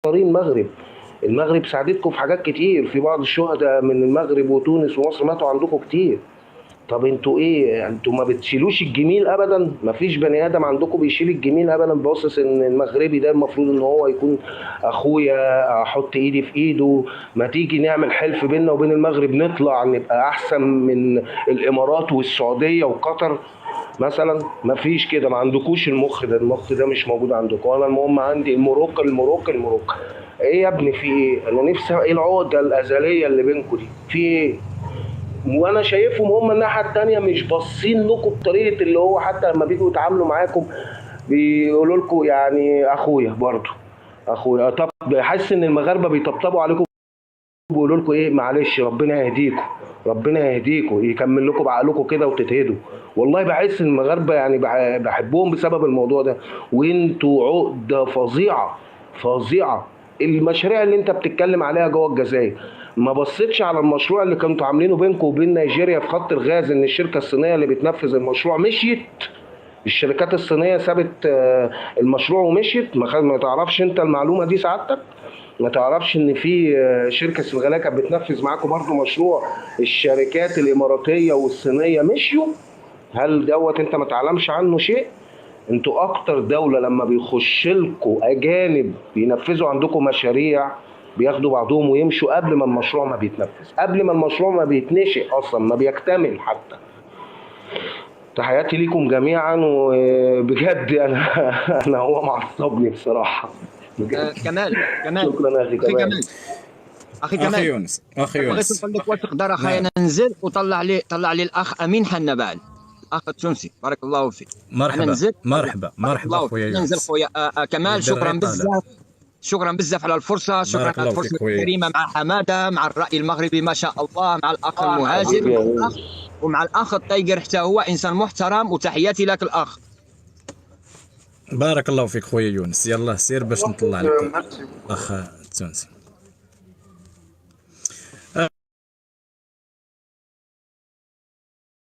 المغرب. المغرب ساعدتكم في حاجات كتير، في بعض الشهداء من المغرب وتونس ومصر ماتوا عندكم كتير. طب انتوا ايه؟ انتوا ما بتشيلوش الجميل ابدا؟ ما فيش بني ادم عندكم بيشيل الجميل ابدا، باصص ان المغربي ده المفروض ان هو يكون اخويا، احط ايدي في ايده، ما تيجي نعمل حلف بيننا وبين المغرب نطلع نبقى احسن من الامارات والسعوديه وقطر مثلا؟ ما فيش كده، ما عندكوش المخ ده، المخ ده مش موجود عندكم. انا المهم عندي المروك المروك المروك. ايه يا ابني في ايه؟ انا نفسي ايه العقده الازليه اللي بينكم دي؟ في ايه؟ وانا شايفهم هم الناحيه التانيه مش باصين لكم بطريقه اللي هو حتى لما بيجوا يتعاملوا معاكم بيقولوا لكم يعني اخويا برضه، اخويا. طب حاسس ان المغاربه بيطبطبوا عليكم بيقولوا لكم ايه؟ معلش ربنا يهديكم، ربنا يهديكم يكمل لكم بعقلكم كده وتتهدوا. والله بحس ان المغاربه يعني بحبهم بسبب الموضوع ده. وانتوا عقده فظيعه فظيعه. المشاريع اللي انت بتتكلم عليها جوه الجزائر، ما بصيتش على المشروع اللي كنتوا عاملينه بينكم وبين نيجيريا في خط الغاز؟ ان الشركه الصينيه اللي بتنفذ المشروع مشيت، الشركات الصينيه سابت المشروع ومشيت. ما تعرفش انت المعلومه دي سعادتك؟ ما تعرفش ان في شركه سنغاليه كانت بتنفذ معاكم برضو مشروع؟ الشركات الاماراتيه والصينيه مشيوا. هل دوت انت ما تعلمش عنه شيء؟ انتوا اكتر دوله لما بيخش لكم اجانب بينفذوا عندكم مشاريع بياخدوا بعضهم ويمشوا قبل ما المشروع ما بيتنفذ، قبل ما المشروع ما بيتنشئ اصلا، ما بيكتمل حتى. تحياتي ليكم جميعا، وبجد انا هو معصبني بصراحه بجد. كمال شكرا يا اخي اخي كمال. كمال اخي اخي كمال يونس، اخي بغيت يونس. نقول لك واش تقدر اخي نعم. انا ننزل طلع لي الاخ امين حنبال، الاخ التونسي، بارك الله فيك. انا مرحبا ننزل مرحبا بارك مرحبا الله فيك، خويا ننزل يونس. خويا. كمال يدير شكرا غير طالع. بزاف، شكرا بزاف على الفرصه، شكرا بارك على الله الفرصه فيك خويا. الكريمه مع حماده، مع الراي المغربي ما شاء الله، مع الاخ المهاجر، حبيبي يا يونس. ومع الاخ الطيقر حتى هو انسان محترم، وتحياتي لك الاخ. بارك الله فيك خويا يونس. يلا سير باش نطلع لك ميرسي. الاخ التونسي.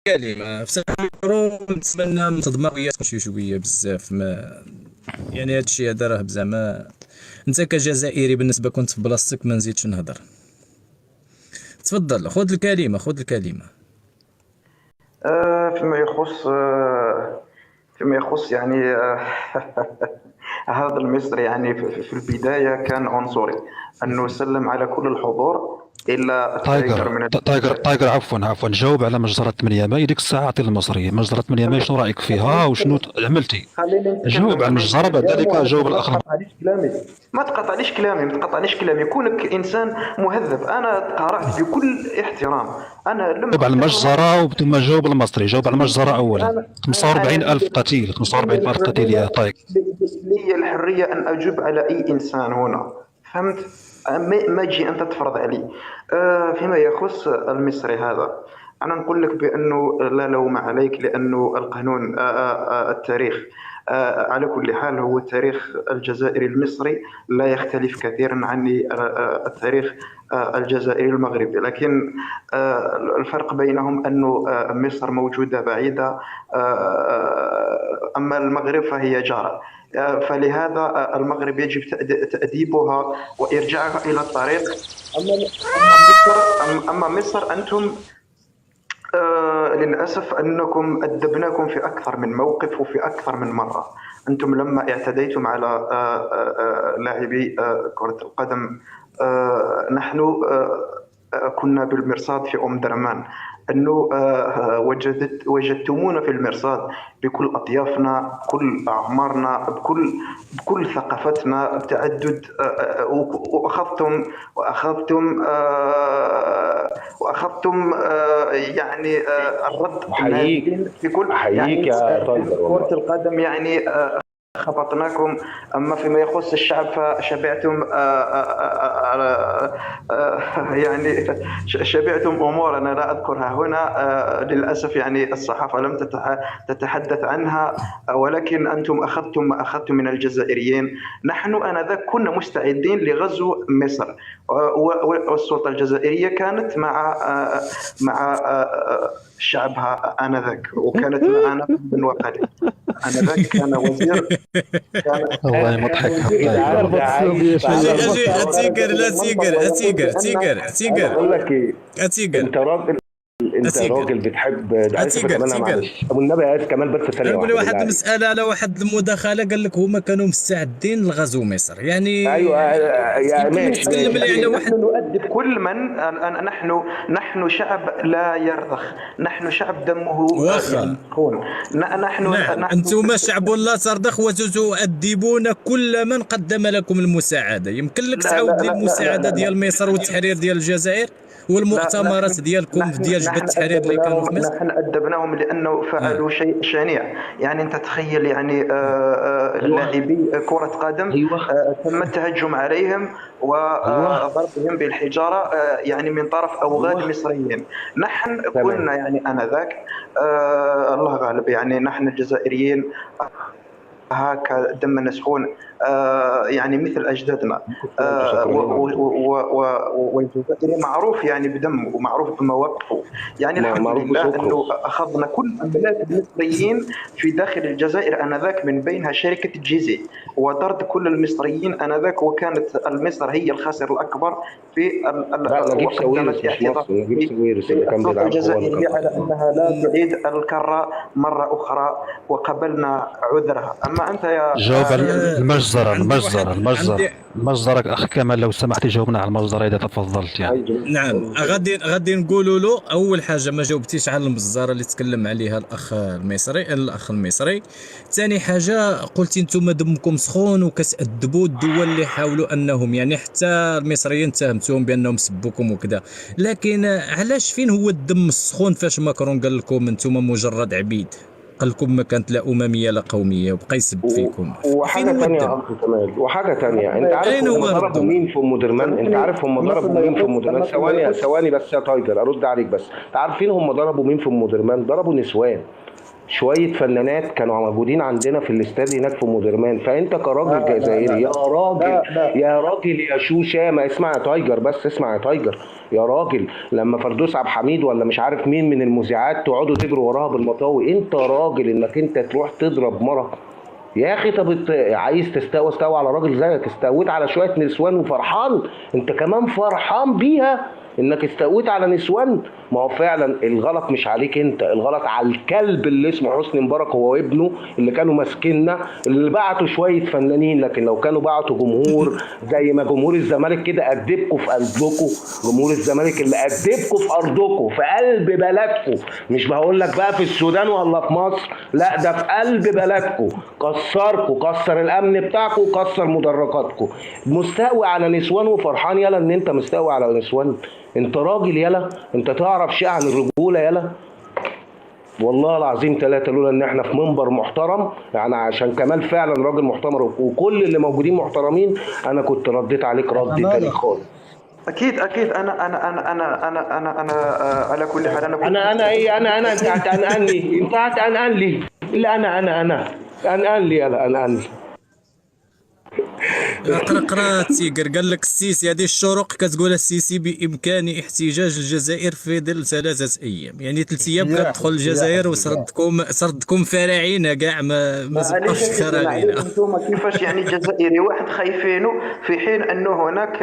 كلمة بصراحة نتمنى من تضمريات شي شوية بزاف. ما يعني هاد الشيء هذا راه بزعما انت كجزائري بالنسبة كنت في بلاصتك ما نزيدش نهضر. تفضل خذ الكلمة، خذ الكلمة. فيما يخص يعني هذا المصري يعني في البداية كان عنصري، أنه سلم على كل الحضور إلا التايجر من تايجر عفوا جاوب على مجزرة 8 ماي. ديك الساعة عطي المصري مجزرة 8 ماي شنو رأيك فيها وشنو عملتي؟ خليني نتكلم. جاوب على المجزرة بعد ذلك جاوب الأخ. ما تقطعنيش كلامي، كونك إنسان مهذب. أنا قرأت بكل احترام. أنا لم جاوب على المجزرة ثم جاوب المصري. جاوب على المجزرة أولا. 45,000 قتيل، 45,000 قتيل يا طايق. لي الحرية أن أجيب على أي إنسان هنا، فهمت؟ ما تجي أنت تفرض علي. فيما يخص المصري هذا، أنا نقول لك بأنه لا لوم عليك، لأنه القانون التاريخ على كل حال هو التاريخ الجزائري المصري لا يختلف كثيرا عن التاريخ الجزائري المغربي، لكن الفرق بينهم أنه مصر موجودة بعيدة، أما المغرب فهي جارة. فلهذا المغرب يجب تأديبها وإرجاعها إلى الطريق. أما مصر أنتم للأسف أنكم أدبناكم في أكثر من موقف وفي أكثر من مرة. أنتم لما اعتديتم على لاعبي كرة القدم، نحن كنا بالمرصاد في أم درمان، أنه وجدتمونا في المرصاد بكل أطيافنا، بكل أعمارنا، بكل ثقافتنا، بتعدد، وأخذتم يعني الرد في كل يعني كرة القدم يعني خبطناكم. أما فيما يخص الشعب فشبعتم يعني شبعتم أمور أنا لا أذكرها هنا للأسف. يعني الصحافة لم تتحدث عنها، ولكن أنتم أخذتم ما أخذتم من الجزائريين. نحن آنذاك كنا مستعدين لغزو مصر، والسلطة الجزائرية كانت مع شعبها آنذاك، وكانت معنا من وقت. آنذاك كان وزير والله مضحك انت عارف ده عايش اجي على اجي اتيقر لا تيقر اقول لك ايه، اتيقر انت راجل، انت اتيقر راجل بتحب ده. اسف اتيقر كمان، معلش ابو النبي، اسف كمان بس ثانيه نقول لي واحده بالله واحد عليك. المسألة على واحد المداخلة، قال لك هما كانوا مستعدين لغزو مصر، يعني ايوه يا يمكن لك ماشي تكلم لي على ماشي. واحد. نحن نؤدب كل من نحن شعب لا يرضخ، نحن شعب دمه واخا مسخون. نعم، أنتم شعب لا ترضخ وتؤدبون كل من قدم لكم المساعدة. يمكن لك لا لا تعاود لي لا لا لا المساعدة لا ديال مصر والتحرير ديال الجزائر لا والمؤتمرات ديالكم ديال جبهة التحرير اللي كانوا في مصر؟ نحن أدبناهم لأنه فعلوا شيء شنيع. يعني أنت تخيل، يعني لاعبي كرة قدم ايوه تم التهجم عليهم ايوه وضربهم بالحجارة يعني من طرف أوغاد ايوه مصريين. نحن تمام. كنا يعني آنذاك الله غالب، يعني نحن الجزائريين هكا دم مسخون يعني مثل أجدادنا. انتوا سكرانين على طول. والجزائري معروف يعني بدمه ومعروف بمواقفه. يعني الحمد معروف لله بسكره. أنه أخذنا كل أملاك المصريين في داخل الجزائر آنذاك، من بينها شركة جيزي، وطرد كل المصريين آنذاك، وكانت مصر هي الخاسر الأكبر في لا نجيب وقدمت ساويرس مش مصر، نجيب اعتذار ساويرس اللي كان للسلطة بيدعمها هو اللي الجزائرية كان. على أنها لا تعيد الكرة مرة أخرى، وقبلنا عذرها. أما أنت يا جاوب على المجزرة عندي واحد عندي المجزرة أخ كمال لو سمحت جاوبنا على المجزرة إذا تفضلت يعني. نعم، غادي نقولوا له اول حاجه ما جاوبتيش على المجزره اللي تكلم عليها الاخ المصري. ثاني حاجه قلتي انتم دمكم سخون وكتأدبوا الدول اللي حاولوا انهم، يعني حتى المصريين اتهمتوهم بانهم سبوكم وكذا، لكن علاش فين هو الدم السخون فاش ماكرون قال لكم انتم مجرد عبيد، قال لكم ما كانت لا امميه لا قوميه وبقى يسب فيكم؟ فين وحاجه هو ثانيه يا الدم؟ اخ كمال، وحاجه ثانيه، انت عارف اين هم هو ضربوا الدم؟ مين في ام درمان؟ انت عارف هم ضربوا مين في ام درمان؟ ثواني ثواني بس يا تايجر ارد عليك بس. انت عارفين هم ضربوا مين في ام درمان؟ ضربوا نسوان، شويه فنانات كانوا موجودين عندنا في الاستاد هناك في ام درمان. فانت كراجل جزائري يا راجل، يا راجل يا شوشه، ما اسمع يا تايجر بس، اسمع يا تايجر يا راجل، لما فردوس عبد الحميد ولا مش عارف مين من المذيعات تقعدوا تجروا وراها بالمطاوي، انت راجل انك انت تروح تضرب مره؟ يا اخي طب عايز استوى على راجل زيك، استويت على شويه نسوان وفرحان؟ انت كمان فرحان بيها انك استويت على نسوان؟ ما هو فعلا الغلط مش عليك انت، الغلط على الكلب اللي اسمه حسني مبارك هو وابنه اللي كانوا ماسكيننا، اللي بعتوا شويه فنانين. لكن لو كانوا بعتوا جمهور زي ما جمهور الزمالك كده ادبكم في قلبكم، جمهور الزمالك اللي ادبكم في ارضكم في قلب بلدكم، مش بقول لك بقى في السودان ولا في مصر، لا ده في قلب بلدكم، كسركم، كسر الامن بتاعكم، كسر مدرجاتكم، مستوي على نسوان وفرحان يلا ان انت مستوي على نسوان؟ انت راجل يلا، انت تعرف شيء عن الرجوله يلا؟ والله العظيم ثلاثة، لولا ان احنا في منبر محترم، يعني عشان كمال فعلا راجل محترم وكل اللي موجودين محترمين، انا كنت رديت عليك رد تاني خالص. أكيد أنا على كل حال أنا إيه أنا أنت هتأنقن لي، أنت هتأنقن لي، لا أنا أنقن لي، يلا أنقن لي. قرا تيقر قال لك السيسي، هذه الشروق كتقول السيسي بامكان احتجاج الجزائر في ظل 3 ايام، يعني 3 ايام كتدخل الجزائر وسردكم فراعنه كاع ما بقاش خراغينا. انتم كيفاش يعني الجزائري واحد خايفينه في حين انه هناك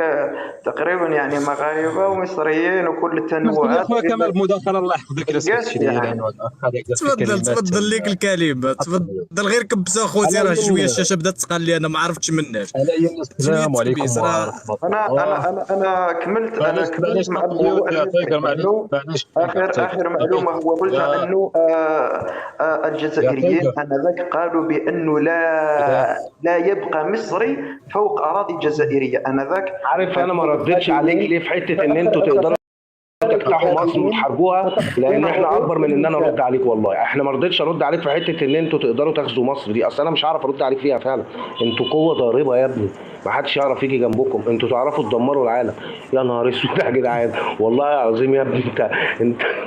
تقريبا يعني مغاربه ومصريين وكل التنوعات. اخويا كمال مداخله الله يحفظك لا سمحتي لي، تفضل ليك الكلمه، تفضل غير كبسه خوتي، راه شويه الشاشه بدات تقال لي، انا ما عرفتش مناش. السلام عليكم ورحمه الله. انا كملت مع اخر معلومه، هو قلت انه الجزائريين انذاك قالوا بانه لا يبقى مصري فوق اراضي الجزائريه انذاك. عارف انا ما ردتش عليك ليه في حته ان انتوا تقدروا تفتحوا مصر وتحاربوها؟ لان احنا اكبر من ان انا ارد عليك، والله احنا ما رضيتش ارد عليك في حته ان انتوا تقدروا تاخذوا مصر دي، اصل انا مش هعرف ارد عليك فيها فعلا. انتوا قوه ضاربه يا ابني، ما حدش يعرف يجي جنبكم، انتوا تعرفوا تدمروا العالم. يا نهار اسود يا جدعان، والله العظيم يا ابني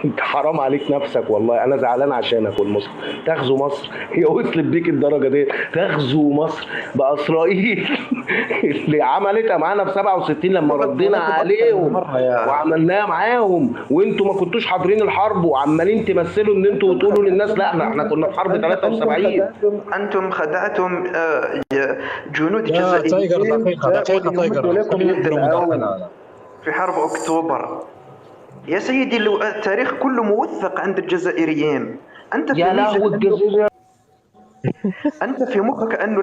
انت حرام عليك نفسك، والله انا زعلان عشانك والمصر. تاخذوا مصر، هي وصلت بيك الدرجه دي؟ تاخذوا مصر باسرائيل اللي عملتها معانا في 67 لما ردينا عليهم وعملناها معاهم، وانتوا ما كنتوش حاضرين الحرب وعمالين تمثلوا ان انتوا وتقولوا للناس لا احنا كنا في حرب 73. انتم خدعتم جنود جزائريين تايجر في حرب اكتوبر. يا سيدي التاريخ كله موثق عند الجزائريين. انت يا لهوي الجزائر، انت في مخك انه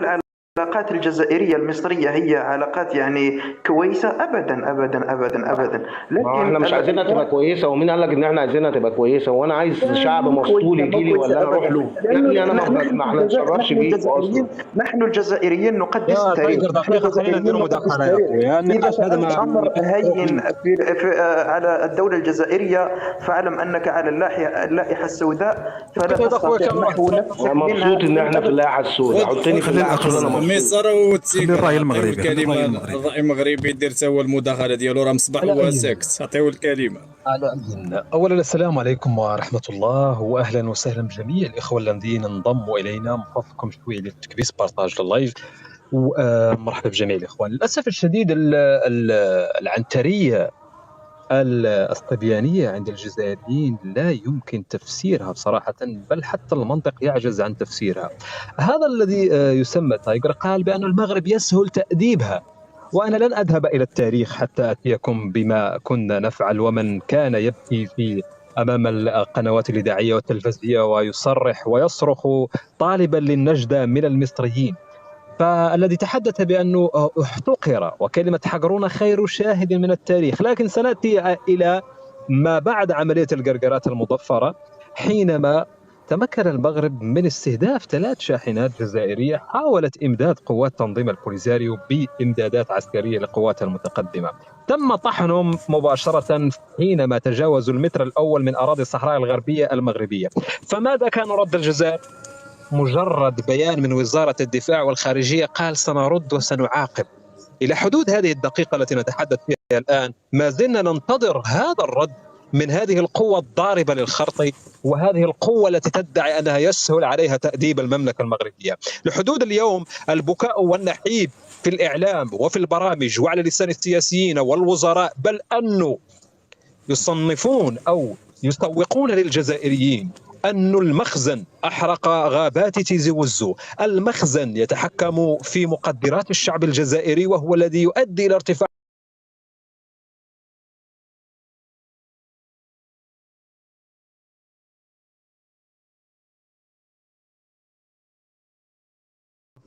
العلاقات الجزائرية المصرية هي علاقات يعني كويسة؟ أبدا أبدا أبدا أبدا. لكن احنا مش عايزينها تبقى كويسة. ومين قال لك ان احنا عايزينها تبقى كويسة؟ وانا عايز شعب مسطول يجي لي ولا انا اروح له؟ يا ابني انا ما نتشرفش بيك اصلا. نحن الجزائريين نقدس التاريخ. خلينا نديروا مداخلة يا اخويا. إذا الأمر هين على الدولة الجزائرية فاعلم أنك على اللائحة السوداء، فلا تستطيع نحو نفسك. انا مبسوط ان احنا في اللائحة السوداء. حطني في اللائحة السوداء. مصر وتسيك الرأي المغربي. الكلمة الرأي المغربي يدير تا هو المداخلة ديالو. راه مصباح هو ساكت، عطيو الكلمة. اولا السلام عليكم ورحمه الله، واهلا وسهلا بجميع الاخوه الذين انضموا الينا. من فضلكم شويه للتكبيس بارطاج اللايف، ومرحبا بجميع الاخوان. للاسف الشديد العنتريه الصبيانيه عند الجزائريين لا يمكن تفسيرها بصراحه، بل حتى المنطق يعجز عن تفسيرها. هذا الذي يسمى تايجر قال بأن المغرب يسهل تأديبها، وأنا لن أذهب إلى التاريخ حتى أتيكم بما كنا نفعل ومن كان يبكي في أمام القنوات الإذاعية والتلفزيونية ويصرح ويصرخ طالبا للنجدة من المصريين، فالذي تحدث بأنه احتقر، وكلمة حقرون خير شاهد من التاريخ. لكن سنأتي إلى ما بعد عملية القرقرات المضفرة، حينما تمكن المغرب من استهداف 3 شاحنات جزائرية حاولت إمداد قوات تنظيم البوليساريو بإمدادات عسكرية لقواتها المتقدمة. تم طحنهم مباشرة حينما تجاوزوا المتر الأول من أراضي الصحراء الغربية المغربية. فماذا كان رد الجزائر؟ مجرد بيان من وزارة الدفاع والخارجية قال سنرد وسنعاقب. إلى حدود هذه الدقيقة التي نتحدث فيها الآن ما زلنا ننتظر هذا الرد من هذه القوة الضاربة للخرط، وهذه القوة التي تدعي أنها يسهل عليها تأديب المملكة المغربية. لحدود اليوم البكاء والنحيب في الإعلام وفي البرامج وعلى لسان السياسيين والوزراء، بل أنه يصنفون أو يسوقون للجزائريين أن المخزن أحرق غابات تيزي وزو. المخزن يتحكم في مقدرات الشعب الجزائري، وهو الذي يؤدي إلى ارتفاع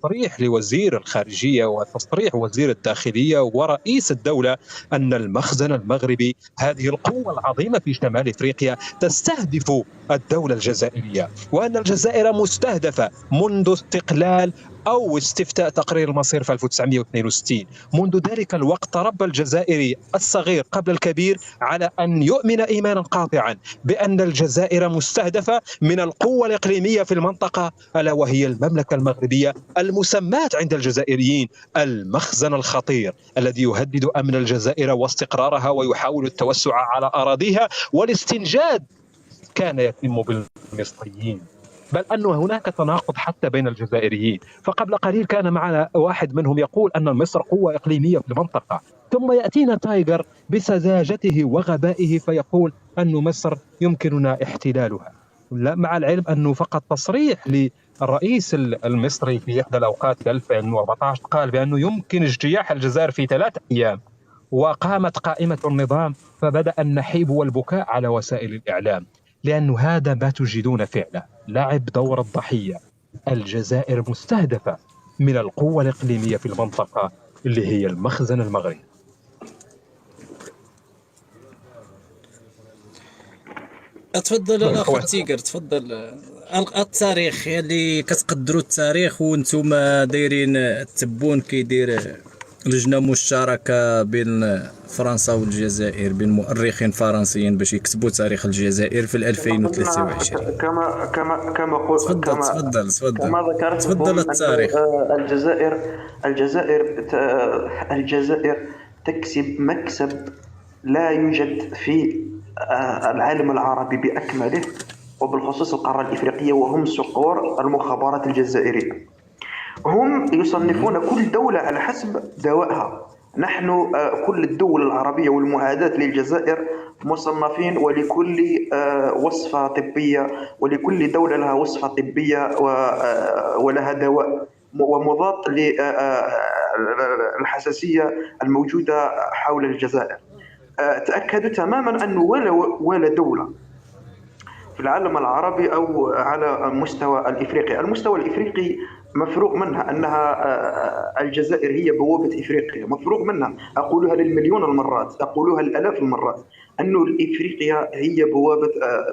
تصريح لوزير الخارجية وتصريح وزير الداخلية ورئيس الدولة أن المخزن المغربي هذه القوة العظيمة في شمال إفريقيا تستهدف الدولة الجزائرية، وأن الجزائر مستهدفة منذ استقلال أو استفتاء تقرير المصير في 1962. منذ ذلك الوقت تربى الجزائري الصغير قبل الكبير على أن يؤمن إيمانا قاطعا بأن الجزائر مستهدفة من القوة الإقليمية في المنطقة، ألا وهي المملكة المغربية المسماة عند الجزائريين المخزن الخطير الذي يهدد أمن الجزائر واستقرارها ويحاول التوسع على أراضيها والاستنجاد كان يتم بالمصريين، بل أن هناك تناقض حتى بين الجزائريين. فقبل قليل كان معنا واحد منهم يقول أن مصر قوة إقليمية في المنطقة، ثم يأتينا تايجر بسذاجته وغبائه فيقول أن مصر يمكننا احتلالها. لا، مع العلم أنه فقط تصريح للرئيس المصري في إحدى الأوقات في 2014 قال بأنه يمكن اجتياح الجزائر في 3 أيام، وقامت قائمة النظام فبدأ النحيب والبكاء على وسائل الإعلام، لأن هذا ما تجدون فعله، لعب دور الضحية. الجزائر مستهدفة من القوة الإقليمية في المنطقة اللي هي المخزن المغربي. تفضل الاخ تيجر، تفضل. التاريخ اللي كتقدروا التاريخ وانتم دايرين تبون كيدير لجنه مشتركه بين فرنسا والجزائر، بين مؤرخين فرنسيين باش يكتبوا تاريخ الجزائر في 2023. كما قلت كما ذكرت تفضل التاريخ. الجزائر تكسب مكسب لا يوجد في العالم العربي بأكمله، وبالخصوص القارة الإفريقية، وهم صقور المخابرات الجزائرية. هم يصنفون كل دولة على حسب دوائها. نحن كل الدول العربية والمعاداة للجزائر مصنفين، ولكل وصفة طبية، ولكل دولة لها وصفة طبية ولها دواء ومضاد للحساسية الموجودة حول الجزائر. تأكدوا تماما أنه ولا دولة في العالم العربي أو على المستوى الإفريقي مفروغ منها أنها الجزائر هي بوابة إفريقيا، مفروغ منها. أقولها للمليون المرات، أقولها الآلاف المرات، أن إفريقيا هي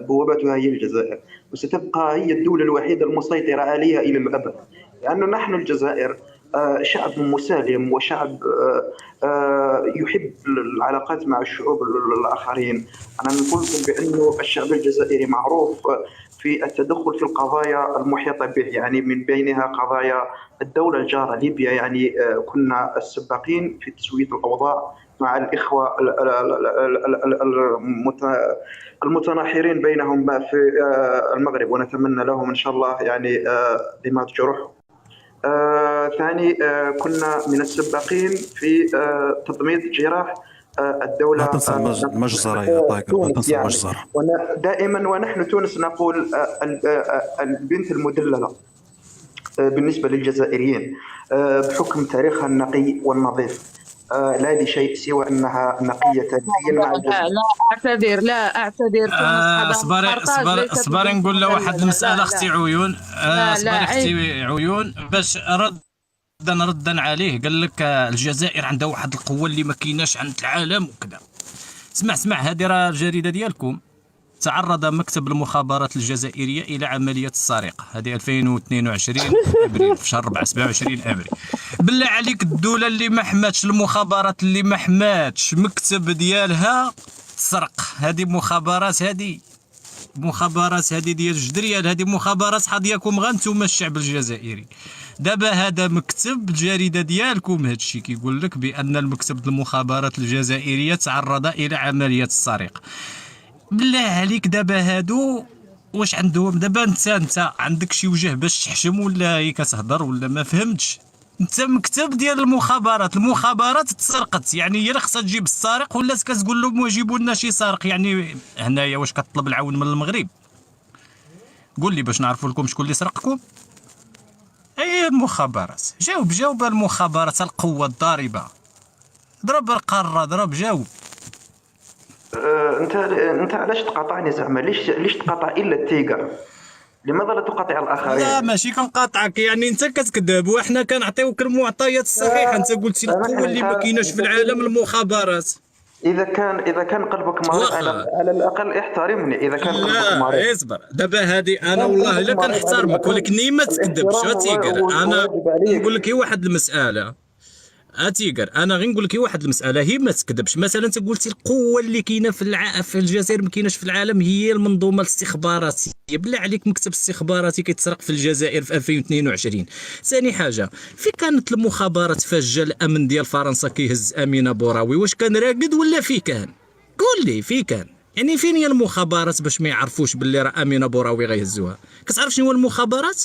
بوابتها هي الجزائر، وستبقى هي الدولة الوحيدة المسيطرة عليها إلى الأبد. لأن نحن الجزائر شعب مسالم، وشعب يحب العلاقات مع الشعوب الآخرين. أنا نقول لكم بأنه الشعب الجزائري معروف في التدخل في القضايا المحيطة به، يعني من بينها قضايا الدولة الجارة ليبيا. يعني كنا السباقين في تسوية الأوضاع مع الإخوة المتناحرين بينهم في المغرب، ونتمنى لهم إن شاء الله يعني دماء جروحهم. ثاني كنا من السباقين في تضميد جراح الدولة. لا تنسى المجزرة يا طايقر، لا تنسى يعني المجزرة. دائما ونحن تونس نقول البنت المدللة بالنسبة للجزائريين بحكم تاريخها النقي والنظيف، لا لشيء سوى أنها نقية تاريخيا مع الجزائر. لا أعتذر اصبري نقول له واحد المسألة أختي عيون. اصبري أختي عيون باش ردا عليه. قال لك الجزائر عندها واحد القوة اللي ما كايناش عند العالم وكذا. اسمع هذه راه الجريدة ديالكم. تعرض مكتب المخابرات الجزائرية إلى عملية السرقة، هذه 2022 أبريل، في شهر 4 27 أبريل. بالله عليك الدولة اللي ما حماتش، المخابرات اللي ما حماتش مكتب ديالها تسرق. هذه مخابرات، هذه ديال الجدريال، هذه مخابرات حظياكم غير نتوما الشعب الجزائري. دابا هذا مكتب الجريدة ديالكم هادشي كيقول لك بأن المكتب المخابرات الجزائرية تعرض إلى عملية السرقة. بالله عليك دابا هادو واش عندهم؟ دابا انت عندك شي وجه باش تحشم، ولا هي كتهضر ولا ما فهمتش؟ انت مكتب ديال المخابرات تسرقت، يعني هي اللي خصها تجيب السارق، ولا كتقول لهم جيبوا لنا شي سارق؟ يعني هنايا واش كتطلب العون من المغرب؟ قول لي باش نعرفوا لكم شكون اللي سرقكم. اي المخابرات. جاوب المخابرات، القوة الضاربة. ضرب القارة، جاوب. انت علاش تقاطعني زعما؟ ليش تقاطع الا التيجر؟ لماذا لا تقاطع الاخرين؟ لا ماشي كنقاطعك، يعني انت كتكذب وحنا كنعطيوك المعطيات الصحيحه. انت قلتي القوه اللي ما كايناش في العالم المخابرات. اذا كان قلبك مريض على الاقل احترمني. اذا كان قلبك مريض لا اصبر. دابا هذه انا والله الا كنحترمك، ولكن ما تكذبش تيقر. انا نقول لك واحد المساله تيقر، انا غير نقول لك واحد المساله، هي ما تكذبش. مثلا انت قلتي القوه اللي كاينه في الجزائر ما كايناش في العالم هي المنظومه الاستخباراتيه. بالله عليك مكتب استخباراتي كيتسرق في الجزائر في 2022. ثاني حاجه، في كانت المخابرات فاجه الامن ديال فرنسا كيهز امينه بوراوي، واش كان راقد ولا في كان؟ قول لي في كان. يعني فين هي المخابرات باش ما يعرفوش باللي راه امينه بوراوي غيهزوها؟ كتعرف شنو هو المخابرات؟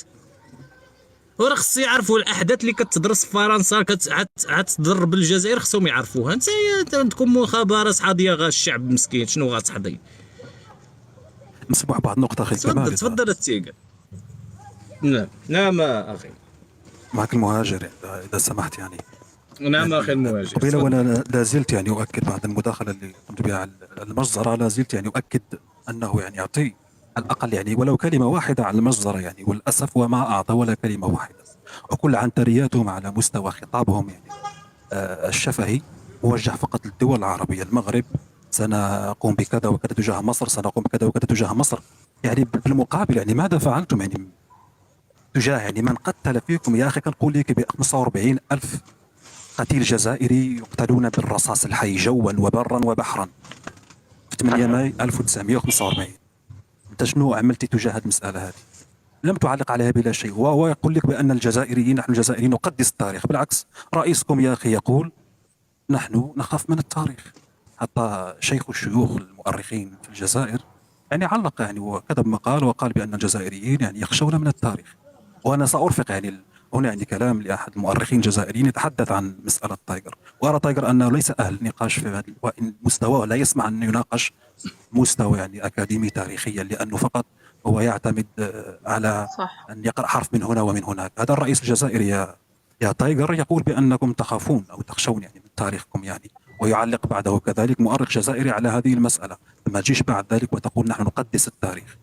وراه خصو يعرفوا الاحداث اللي كتدرس في فرنسا كتضر بالجزائر، خصهم يعرفوها. انت عندكم مخابرات حاضيه غا الشعب مسكين، شنو غتحضي؟ نسمع بعض النقطة أخي كمال. تفضل التيجر. نعم اخي. معك المهاجر إذا سمحت يعني. نعم اخي المهاجر. قبيله وانا لا زلت يعني اؤكد بعد المداخله اللي قمت بها على المجزره، لا زلت يعني اؤكد انه يعني يعطي على الاقل يعني ولو كلمه واحده عن المجزره يعني، وللاسف وما اعطى ولا كلمه واحده. وكل عنترياتهم على مستوى خطابهم يعني الشفهي موجه فقط للدول العربيه. المغرب سنقوم بكذا وكذا تجاه مصر، سنقوم بكذا وكذا تجاه مصر. يعني بالمقابل يعني ماذا فعلتم يعني تجاه يعني من قتل فيكم؟ يا اخي كنقول لك ب 45 ألف قتيل جزائري يقتلون بالرصاص الحي جوا وبرا وبحرا في 8 ماي 1945. انت شنو عملتي تجاه هذه المساله هذه؟ لم تعلق عليها بلا شيء. وهو يقول لك بان الجزائريين، نحن الجزائريين نقدس التاريخ. بالعكس، رئيسكم يا اخي يقول نحن نخاف من التاريخ. حتى شيخ الشيوخ المؤرخين في الجزائر يعني علق يعني وكتب مقال وقال بان الجزائريين يعني يخشون من التاريخ. وانا سارفق يعني هنا يعني كلام لأحد المؤرخين الجزائريين يتحدث عن مسألة تايجر، وأرى تايجر أنه ليس أهل نقاش في وإن مستواه لا يسمح أن يناقش مستوى يعني أكاديمي تاريخيا، لأنه فقط هو يعتمد على صح. أن يقرأ حرف من هنا ومن هناك. هذا الرئيس الجزائري يا تايجر يقول بأنكم تخافون أو تخشون يعني من تاريخكم يعني، ويعلق بعده كذلك مؤرخ جزائري على هذه المسألة، ما تجيش بعد ذلك وتقول نحن نقدس التاريخ.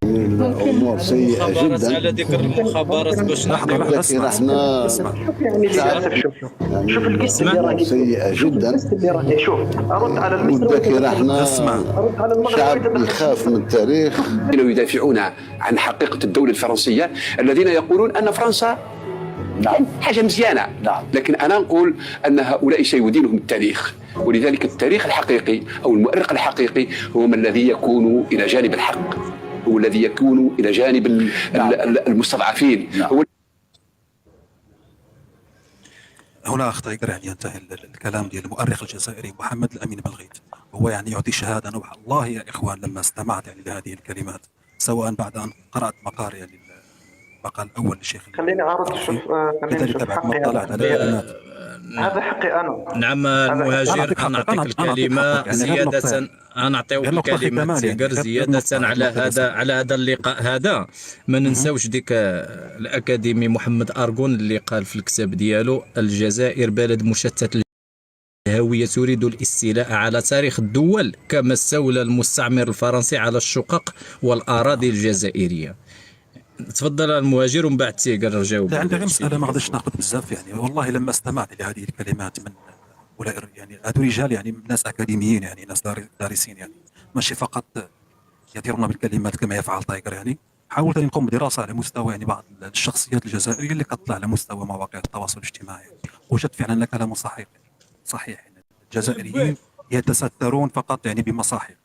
الأمور سيئة مخابرات جدا. على ذكر المخابرات باش لحظة لحظة لكن اسمع. احنا يعني للاسف شوف القصه اللي الأمور راهي سيئة جدا. اللي راهي شوف ارد على المصري والذكر احنا ارد على المغرب شعب يخاف من التاريخ. الذين يدافعون عن حقيقة الدولة الفرنسية، الذين يقولون أن فرنسا حاجة مزيانة، لكن أنا نقول أن هؤلاء سيدينهم التاريخ، ولذلك التاريخ الحقيقي أو المؤرخ الحقيقي هو من الذي يكون إلى جانب الحق، هو الذي يكون إلى جانب المستضعفين. هنا أخ تايجر يعني ينتهي الكلام ديال المؤرخ الجزائري محمد الأمين بلغيت، هو يعني يعطي شهادة نوح الله يا إخوان لما استمعت يعني لهذه الكلمات، سواء بعد أن قرأت مقال يعني المقال الأول للشيخ خليني اعرض شوف خليني كذلك اشوف بعد ما حقي اطلعت على انا الكلمات. هذا حقي انا. نعم المهاجر أنا نعطيك أعطيك الكلمة حقك. يعني غير نقطة. زيادة، نعطيو غير نقطة الكلمة ختامية يعني. تيجر غير زيادة نقطة. على هذا اللقاء هذا. ما ننساوش ديك الأكاديمي محمد أرغون اللي قال في الكتاب ديالو: الجزائر بلد مشتت الهوية تريد الاستيلاء على تاريخ الدول كما استولى المستعمر الفرنسي على الشقق والأراضي الجزائرية. تفضل المهاجر ومن بعد تيجر جاوب. عندي غير مسألة ما غاديش ناخذ بزاف يعني، والله لما استمعت لهذه الكلمات من هؤلاء يعني هذو رجال يعني ناس أكاديميين يعني ناس دارسين يعني، ماشي فقط يطيرون بالكلمات كما يفعل تايجر يعني. حاولت أن نقوم بدراسة على مستوى يعني بعض الشخصيات الجزائرية اللي كتطلع على مستوى مواقع التواصل الاجتماعي، وجدت فعلا أن كلامه صحيح يعني. الجزائريين يتسترون فقط يعني بمصاحف،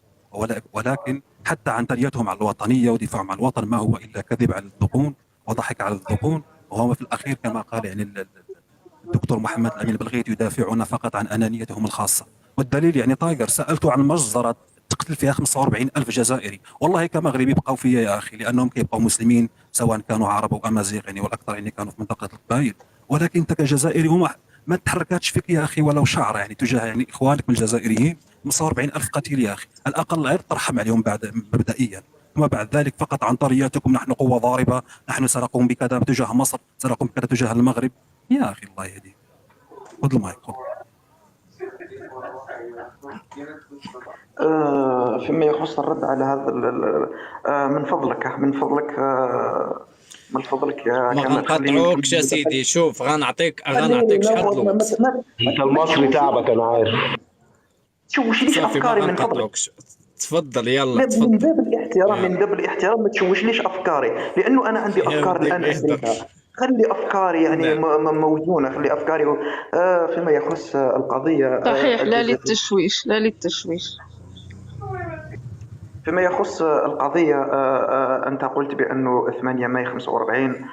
ولكن حتى عنتريتهم على الوطنية ودفاعهم عن الوطن ما هو إلا كذب على الذقون وضحك على الذقون، وهو في الأخير كما قال يعني الدكتور محمد الأمين بلغيت يدافعون فقط عن أنانيتهم الخاصة. والدليل يعني تايجر سألته عن مجزرة تقتل فيها 45,000 جزائري، والله كمغربي بقوا فيها يا أخي، لأنهم كيبقوا مسلمين سواء كانوا عرب أو أمازيغ يعني، والأكثر يعني كانوا في منطقة القبائل، ولكن أنت كجزائري هم ما تحركاتش فيك يا أخي ولو شعرة يعني تجاه يعني إخوانك من الجزائريين. 45,000 قتيل يا أخي، الأقل غير ترحم عليهم بعد مبدئيا، ثم بعد ذلك فقط عنطرياتكم نحن قوة ضاربة، نحن سنقوم بكذا تجاه مصر، سنقوم بكذا تجاه المغرب. يا أخي الله يهديك. خذ المايك خذ. فيما يخص الرد على هذا من فضلك يا ما كمال غنقطعوكش يا سيدي. شوف غنعطيك شحال الوقت. انت المصري تعبك انا عارف. تشوشليش صافي ما افكاري من فضلك. غنقطعوكش. تفضل يلا من تفضل. باب الاحترام ما تشوشليش افكاري، لانه انا عندي افكار بدك الان يهدر. ادركها. خلي افكاري يعني نعم. موزونه، خلي افكاري فيما يخص القضيه صحيح، لا الجزائرية. للتشويش. فيما يخص القضية أنت قلت بأنه 8 ماي 45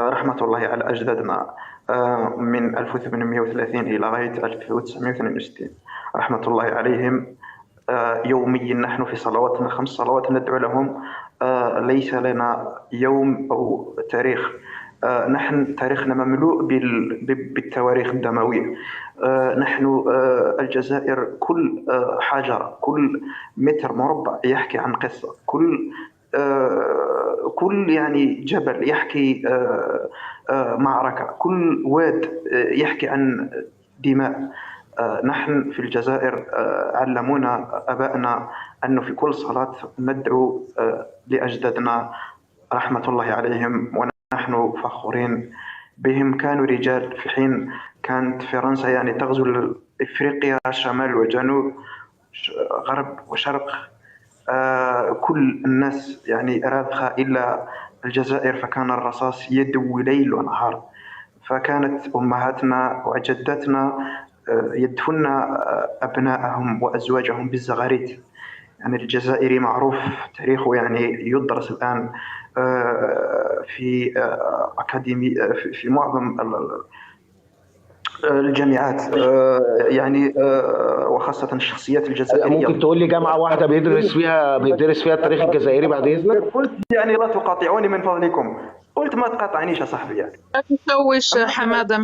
رحمة الله على أجدادنا من 1830 إلى غاية 1962 رحمة الله عليهم. يوميا نحن في صلواتنا 5 صلوات ندعو لهم. ليس لنا يوم أو تاريخ. نحن تاريخنا مملوء بالتواريخ الدموية. نحن الجزائر كل حجر كل متر مربع يحكي عن قصة، كل يعني جبل يحكي معركة، كل واد يحكي عن دماء. نحن في الجزائر علمونا أبائنا أنه في كل صلاة ندعو لأجدادنا رحمة الله عليهم، ونحن فخورين بهم. كانوا رجال في حين كانت فرنسا يعني تغزو إفريقيا شمال وجنوب غرب وشرق. كل الناس يعني راذخة إلا الجزائر، فكان الرصاص يدوي ليل ونهار. فكانت أمهاتنا وجداتنا يدفن أبنائهم وأزواجهم بالزغاريد. يعني الجزائري معروف تاريخه يعني يدرس الآن في أكاديمي في معظم الجامعات يعني وخاصة الشخصيات الجزائرية. ممكن تقول لي جامعة واحدة بيدرس فيها التاريخ الجزائري بعد إذنك؟ قلت يعني لا تقاطعوني من فضلكم. قلت ما تقاطعنيش يا صاحبي يعني. لا تشوش حمادة،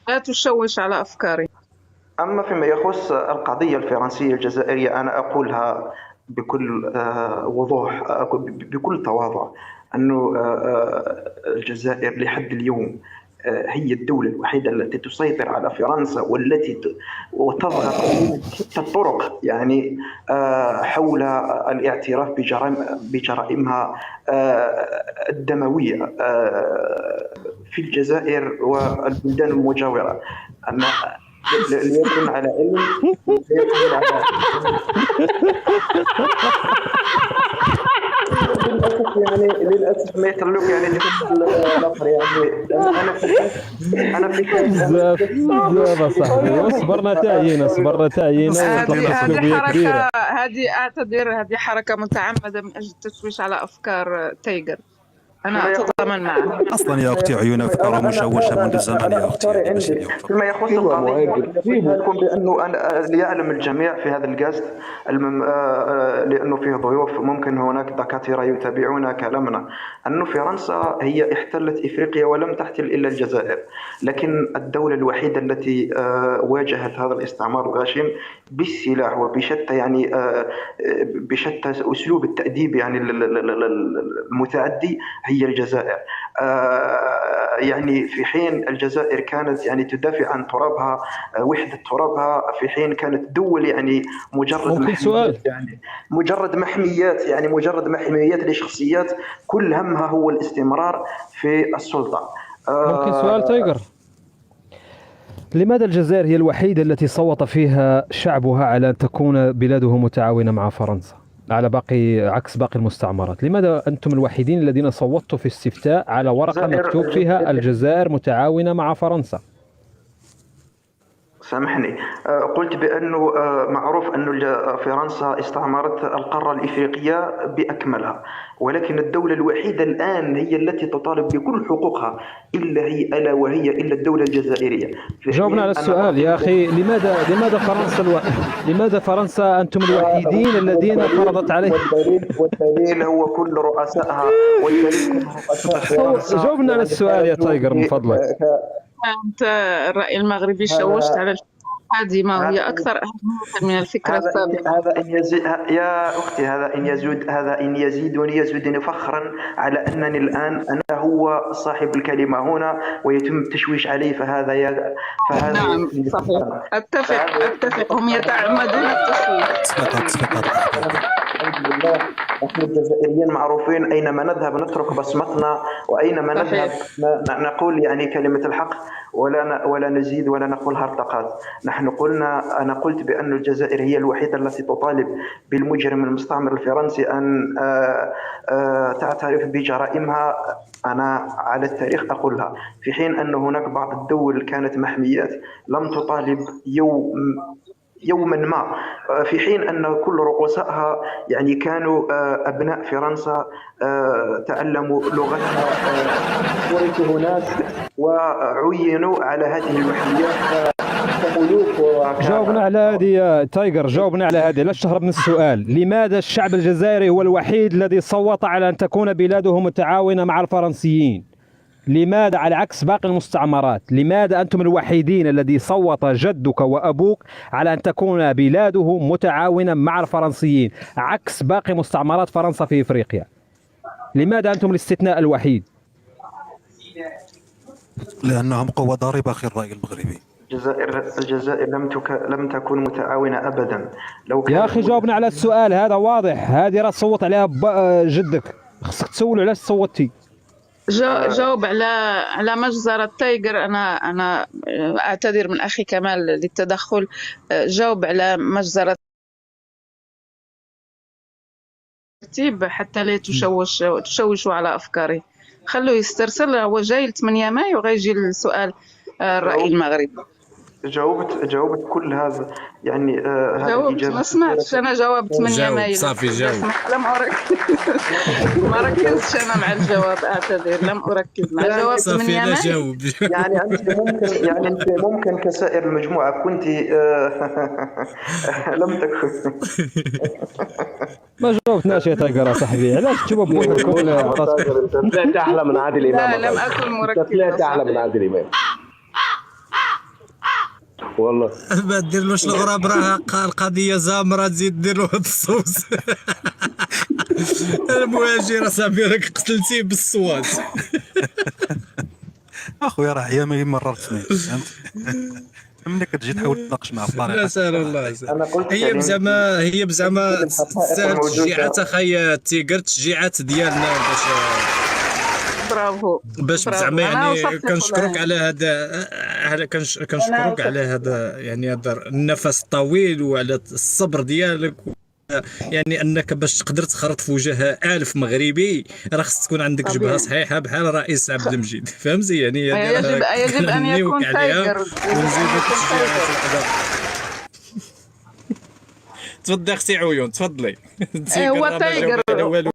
لا تشوش على أفكاري. أما فيما يخص القضية الفرنسية الجزائرية أنا أقولها بكل وضوح، بكل تواضع، أنه الجزائر لحد اليوم هي الدولة الوحيدة التي تسيطر على فرنسا والتي وتضغط بشتى الطرق يعني حول الاعتراف بجرائمها الدموية في الجزائر والبلدان المجاورة. أنا ليكن على علم للاسف ما يخلوك يعني تكون الاخر يعني. انا في بزاف صاحبي، صبرنا تعيينا هذه اعتذر، هذه حركة متعمدة من اجل التشويش على افكار تايجر. أنا أتضامن معه. أصلا يا أختي عيون أفكار مشوشة منذ زمن يا أختي يعني مش اليوم. فيما يخص القضية لكم بأنه ليعلم الجميع في هذا الجاست لأنه فيه ضيوف ممكن هناك دكاترة يتابعون كلامنا، أنه فرنسا هي احتلت إفريقيا ولم تحتل إلا الجزائر، لكن الدولة الوحيدة التي واجهت هذا الاستعمار الغاشم بالسلاح وبشتى يعني بشتى أسلوب التأديب يعني المتعدي هي الجزائر. يعني في حين الجزائر كانت يعني تدافع عن ترابها، وحدة ترابها، في حين كانت دول يعني مجرد محميات، يعني مجرد محميات لشخصيات كل همها هو الاستمرار في السلطة. ممكن سؤال تايجر؟ لماذا الجزائر هي الوحيدة التي صوت فيها شعبها على أن تكون بلاده متعاونة مع فرنسا على عكس باقي المستعمرات؟ لماذا أنتم الوحيدين الذين صوتوا في استفتاء على ورقة مكتوب فيها الجزائر متعاونة مع فرنسا؟ سامحني، قلت بأنه معروف أن فرنسا استعمرت القارة الإفريقية بأكملها، ولكن الدولة الوحيدة الآن هي التي تطالب بكل حقوقها إلا وهي الدولة الجزائرية. جاوبنا على السؤال يا أخي. لماذا فرنسا أنتم الوحيدين الذين فرضت عليه؟ والدليل هو كل رؤسائها، جاوبنا على السؤال يا تايجر من فضلك. أنت الرأي المغربي شوشت على القادمة وهي أكثر أهمية من الفكرة السابقة. يا أختي هذا إن يزيدني فخرا على أنني الآن أنا هو صاحب الكلمة هنا ويتم التشويش علي، فهذا نعم صحيح، أتفق هم يتعمدون التشويش. الحمد لله نحن الجزائريين معروفين أينما نذهب نترك بصمتنا، وأينما نذهب نقول يعني كلمة الحق ولا نزيد ولا نقول هرطقات. أنا قلت بأن الجزائر هي الوحيدة التي تطالب بالمجرم المستعمر الفرنسي أن تعترف بجرائمها. أنا على التاريخ أقولها، في حين أن هناك بعض الدول كانت محميات لم تطالب يوما ما، في حين أن كل رؤسائها يعني كانوا أبناء فرنسا، تعلموا لغتها، ورثوا هناك وعينوا على هذه المحميات كملوك. جاوبنا على هذه يا تايجر، جاوبنا على هذه، لا تهرب من السؤال. لماذا الشعب الجزائري هو الوحيد الذي صوت على أن تكون بلاده متعاونة مع الفرنسيين؟ لماذا على عكس باقي المستعمرات؟ لماذا أنتم الوحيدين الذي صوت جدك وأبوك على أن تكون بلاده متعاونة مع الفرنسيين عكس باقي مستعمرات فرنسا في إفريقيا؟ لماذا أنتم الاستثناء الوحيد؟ لأنهم قوة ضاربة أخي الرأي المغربي. الجزائر لم تكن متعاونة أبدا. يا أخي جاوبنا على السؤال هذا واضح. هذه راه صوت عليها جدك، خصك تسولوا علاش صوتتي. جاوب على مجزرة تايجر. أنا أعتذر من أخي كمال للتدخل. جاوب على مجزرة ترتيب حتى لا تشوشوا على أفكاري. خلوا يسترسل، هو جاي 8 مايو غيجي السؤال الرأي المغربي. جاوبت كل هذا يعني هذه جاوبت، الإجابة. ما سمعتش. أنا جاوبت 8 جاوب مايل. صافي جاوب. لم أركز. ما ركزتش أنا مع الجواب، أعتذر، لم أركز مع الجواب. صافي 8 لا مايل. جاوب. يعني أنت ممكن كسائر المجموعة كنت لم تكن. ما جاوبتناش يا تايجر صاحبي، علاش نتوما بوحدكم انت طلعت احلى من عادل امام. لا، لم أكن انت مركزة. طلعت احلى من عادل امام والله. ما ديرلوش الغراب، راه القضيه زامره، تزيد دير له هاد الصوص. المهاجر صاحبي راك قتلتيه بالصوات. اخويا راه هي ما مررتنيش، فهمت؟ ملي كتجي تحاول تناقش مع لا الطريقه سهل الله. أنا قلت هي يعني بزعما تستاهل موجودة. تشجيعات اخايا تيقر، تشجيعات ديالنا برافو. باش برافو. زعما أنا يعني أصفق كنشكرك لها. على هذا كنشكرك على هذا يعني هذا النفس الطويل وعلى الصبر ديالك، يعني انك باش تقدر تخرط في وجه 1000 مغربي راه خص تكون عندك جبهه طبيعي. صحيحه بحال رئيس عبد المجيد، فهمتي يعني يجب أن يكون تايجر. ونزيدك تشجيعات وكذا. تفضلي اختي عيون، تفضلي. هو تايجر. والو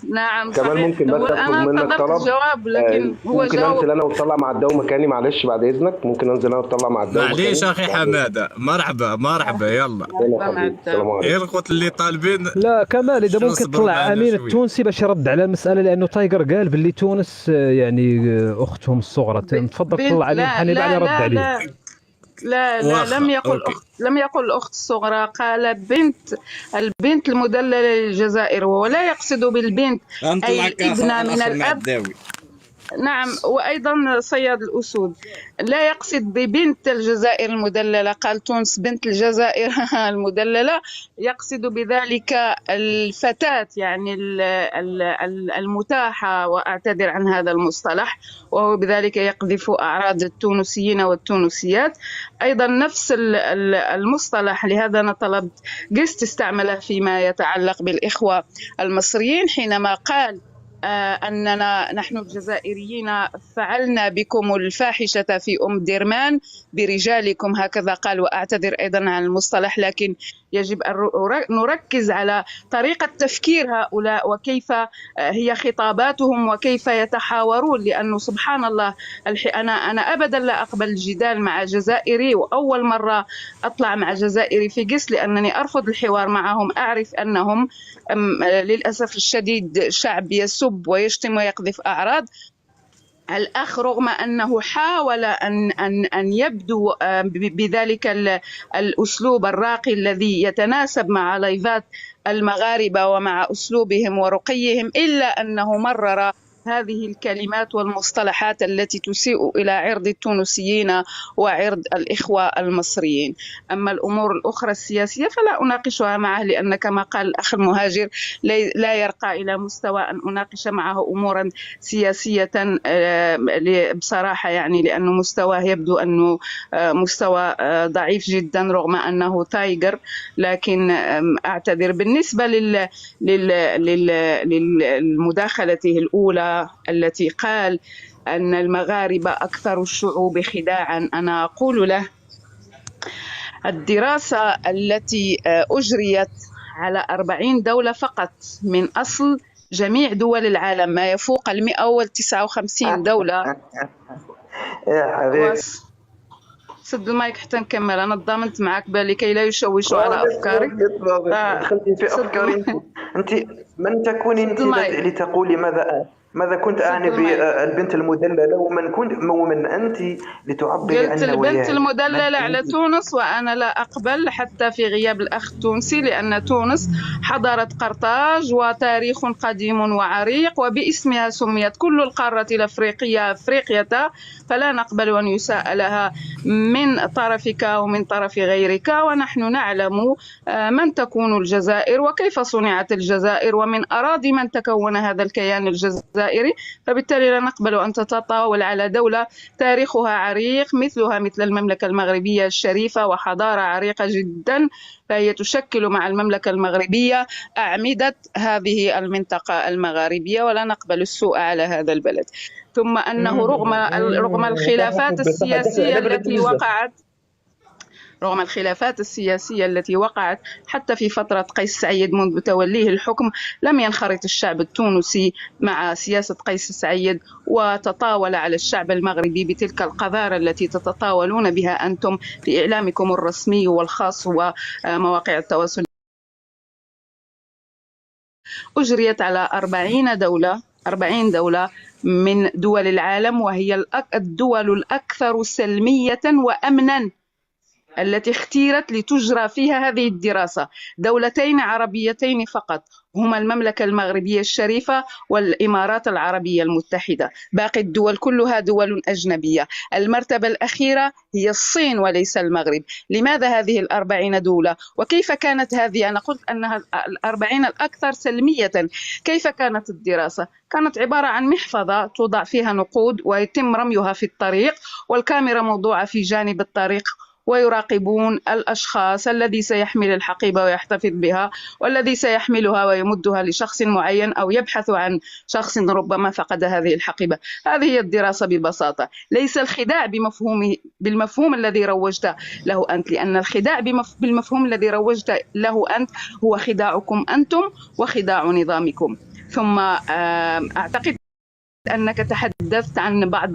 نعم كمان صحيح. ممكن بس اخد أنا منك قدرت طلب. الجواب، لكن هو ممكن جاوب. انزل انا واتطلع مع الدو مكاني، معلش بعد اذنك. ممكن انزل انا واتطلع مع الدو معليش مكاني؟ اخي حماده، مرحبا يلا. يلا حبيبي، السلام عليكم. غير الخوت اللي طالبين. لا كمال، اذا شنو ممكن صبر تطلع معنا امين شوية. التونسي باش يرد على المساله، لانه تايجر قال باللي تونس يعني اختهم الصغرى. تفضل طلع عليه محني بعد يرد عليه. لا لم يقل الأخت الصغرى، قال البنت المدللة للجزائر، ولا يقصد بالبنت أي الابنة من الأب. نعم، وأيضا صياد الأسود لا يقصد ببنت الجزائر المدللة، قال تونس بنت الجزائر المدللة، يقصد بذلك الفتاة يعني المتاحة، وأعتذر عن هذا المصطلح، وهو بذلك يقذف أعراض التونسيين والتونسيات. أيضا نفس المصطلح، لهذا أنا طلبت قست استعمله فيما يتعلق بالإخوة المصريين حينما قال أننا نحن الجزائريين فعلنا بكم الفاحشة في ديرمان برجالكم، هكذا قال. وأعتذر أيضا عن المصطلح، لكن يجب أن نركز على طريقة تفكير هؤلاء وكيف هي خطاباتهم وكيف يتحاورون، لأنه سبحان الله أنا أبدا لا أقبل الجدال مع جزائري، وأول مرة أطلع مع جزائري في قس لأنني أرفض الحوار معهم. أعرف أنهم للأسف الشديد شعب يسب ويشتم ويقذف أعراض. الأخ رغم أنه حاول أن يبدو بذلك الأسلوب الراقي الذي يتناسب مع لايفات المغاربة ومع أسلوبهم ورقيهم، إلا أنه مرر هذه الكلمات والمصطلحات التي تسيء إلى عرض التونسيين وعرض الإخوة المصريين. أما الأمور الأخرى السياسية فلا أناقشها معه، لأن كما قال الأخ المهاجر لا يرقى إلى مستوى أن أناقش معه أمورا سياسية بصراحة، يعني لأنه مستواه يبدو أنه مستوى ضعيف جدا رغم أنه تايجر. لكن أعتذر بالنسبة للمداخلته الأولى التي قال أن المغاربة أكثر الشعوب خداعا. أنا أقول له الدراسة التي أجريت على 40 دولة فقط من أصل جميع دول العالم، ما يفوق 159 دولة. يا حبيبي سد المايك حتى نكمل. أنا ضامنت معك لكي لا يشوشوا على أفكارك. دخلتي في أفكاري. أنت من تكوني أنت لتقولي ماذا كنت أعني بالبنت المدللة، ومن أنت لتعبري عنها؟ قلت البنت المدللة على تونس، وأنا لا أقبل حتى في غياب الأخ التونسي، لأن تونس حضارة قرطاج وتاريخ قديم وعريق، وباسمها سميت كل القارة الأفريقية أفريقيا، فلا نقبل أن يساء لها من طرفك ومن طرف غيرك. ونحن نعلم من تكون الجزائر وكيف صنعت الجزائر ومن أراضي من تكون هذا الكيان الجزائري، فبالتالي لا نقبل أن تتطاول على دولة تاريخها عريق مثلها مثل المملكة المغربية الشريفة وحضارة عريقة جدا، فهي تشكل مع المملكة المغربية أعمدة هذه المنطقة المغاربية، ولا نقبل السوء على هذا البلد. ثم أنه رغم الخلافات السياسية التي وقعت رغم الخلافات السياسية التي وقعت حتى في فترة قيس سعيد منذ توليه الحكم، لم ينخرط الشعب التونسي مع سياسة قيس سعيد وتطاول على الشعب المغربي بتلك القذارة التي تتطاولون بها أنتم في إعلامكم الرسمي والخاص ومواقع التواصل. أجريت على 40 دولة من دول العالم، وهي الدول الأكثر سلمية وأمنا التي اختيرت لتجرى فيها هذه الدراسة. دولتين عربيتين فقط هما المملكة المغربية الشريفة والإمارات العربية المتحدة، باقي الدول كلها دول أجنبية. المرتبة الأخيرة هي الصين وليس المغرب. لماذا هذه 40 دولة؟ وكيف كانت هذه؟ أنا قلت أنها 40 الأكثر سلمية. كيف كانت الدراسة؟ كانت عبارة عن محفظة توضع فيها نقود ويتم رميها في الطريق، والكاميرا موضوعة في جانب الطريق، ويراقبون الأشخاص الذي سيحمل الحقيبة ويحتفظ بها، والذي سيحملها ويمدها لشخص معين أو يبحث عن شخص ربما فقد هذه الحقيبة. هذه هي الدراسة ببساطة، ليس الخداع بالمفهوم الذي روجت له أنت، لأن الخداع بالمفهوم الذي روجت له أنت هو خداعكم أنتم وخداع نظامكم. ثم أعتقد أنك تحدثت عن بعض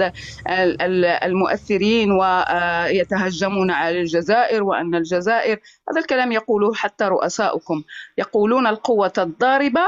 المؤثرين ويتهجمون على الجزائر، وأن الجزائر، هذا الكلام يقوله حتى رؤساؤكم، يقولون القوة الضاربة،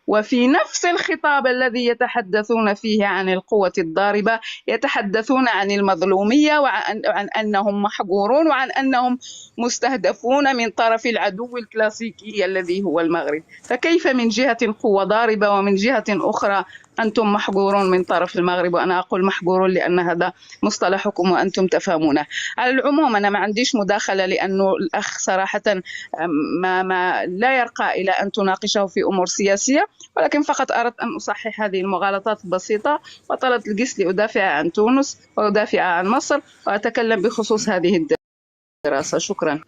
وفي نفس الخطاب الذي يتحدثون فيه عن القوة الضاربة يتحدثون عن المظلومية وعن أنهم محقورون وعن أنهم مستهدفون من طرف العدو الكلاسيكي الذي هو المغرب. فكيف من جهة قوة ضاربة ومن جهة أخرى أنتم محقورون من طرف المغرب؟ وأنا أقول محقورون لأن هذا مصطلحكم وأنتم تفهمونه. على العموم أنا ما عنديش مداخلة، لأنه الأخ صراحة ما لا يرقى إلى أن تناقشه في أمور سياسية، ولكن فقط أردت أن أصحح هذه المغالطات البسيطة، وطلبت القس لأدافع عن تونس وأدافع عن مصر وأتكلم بخصوص هذه الدراسة. شكرا.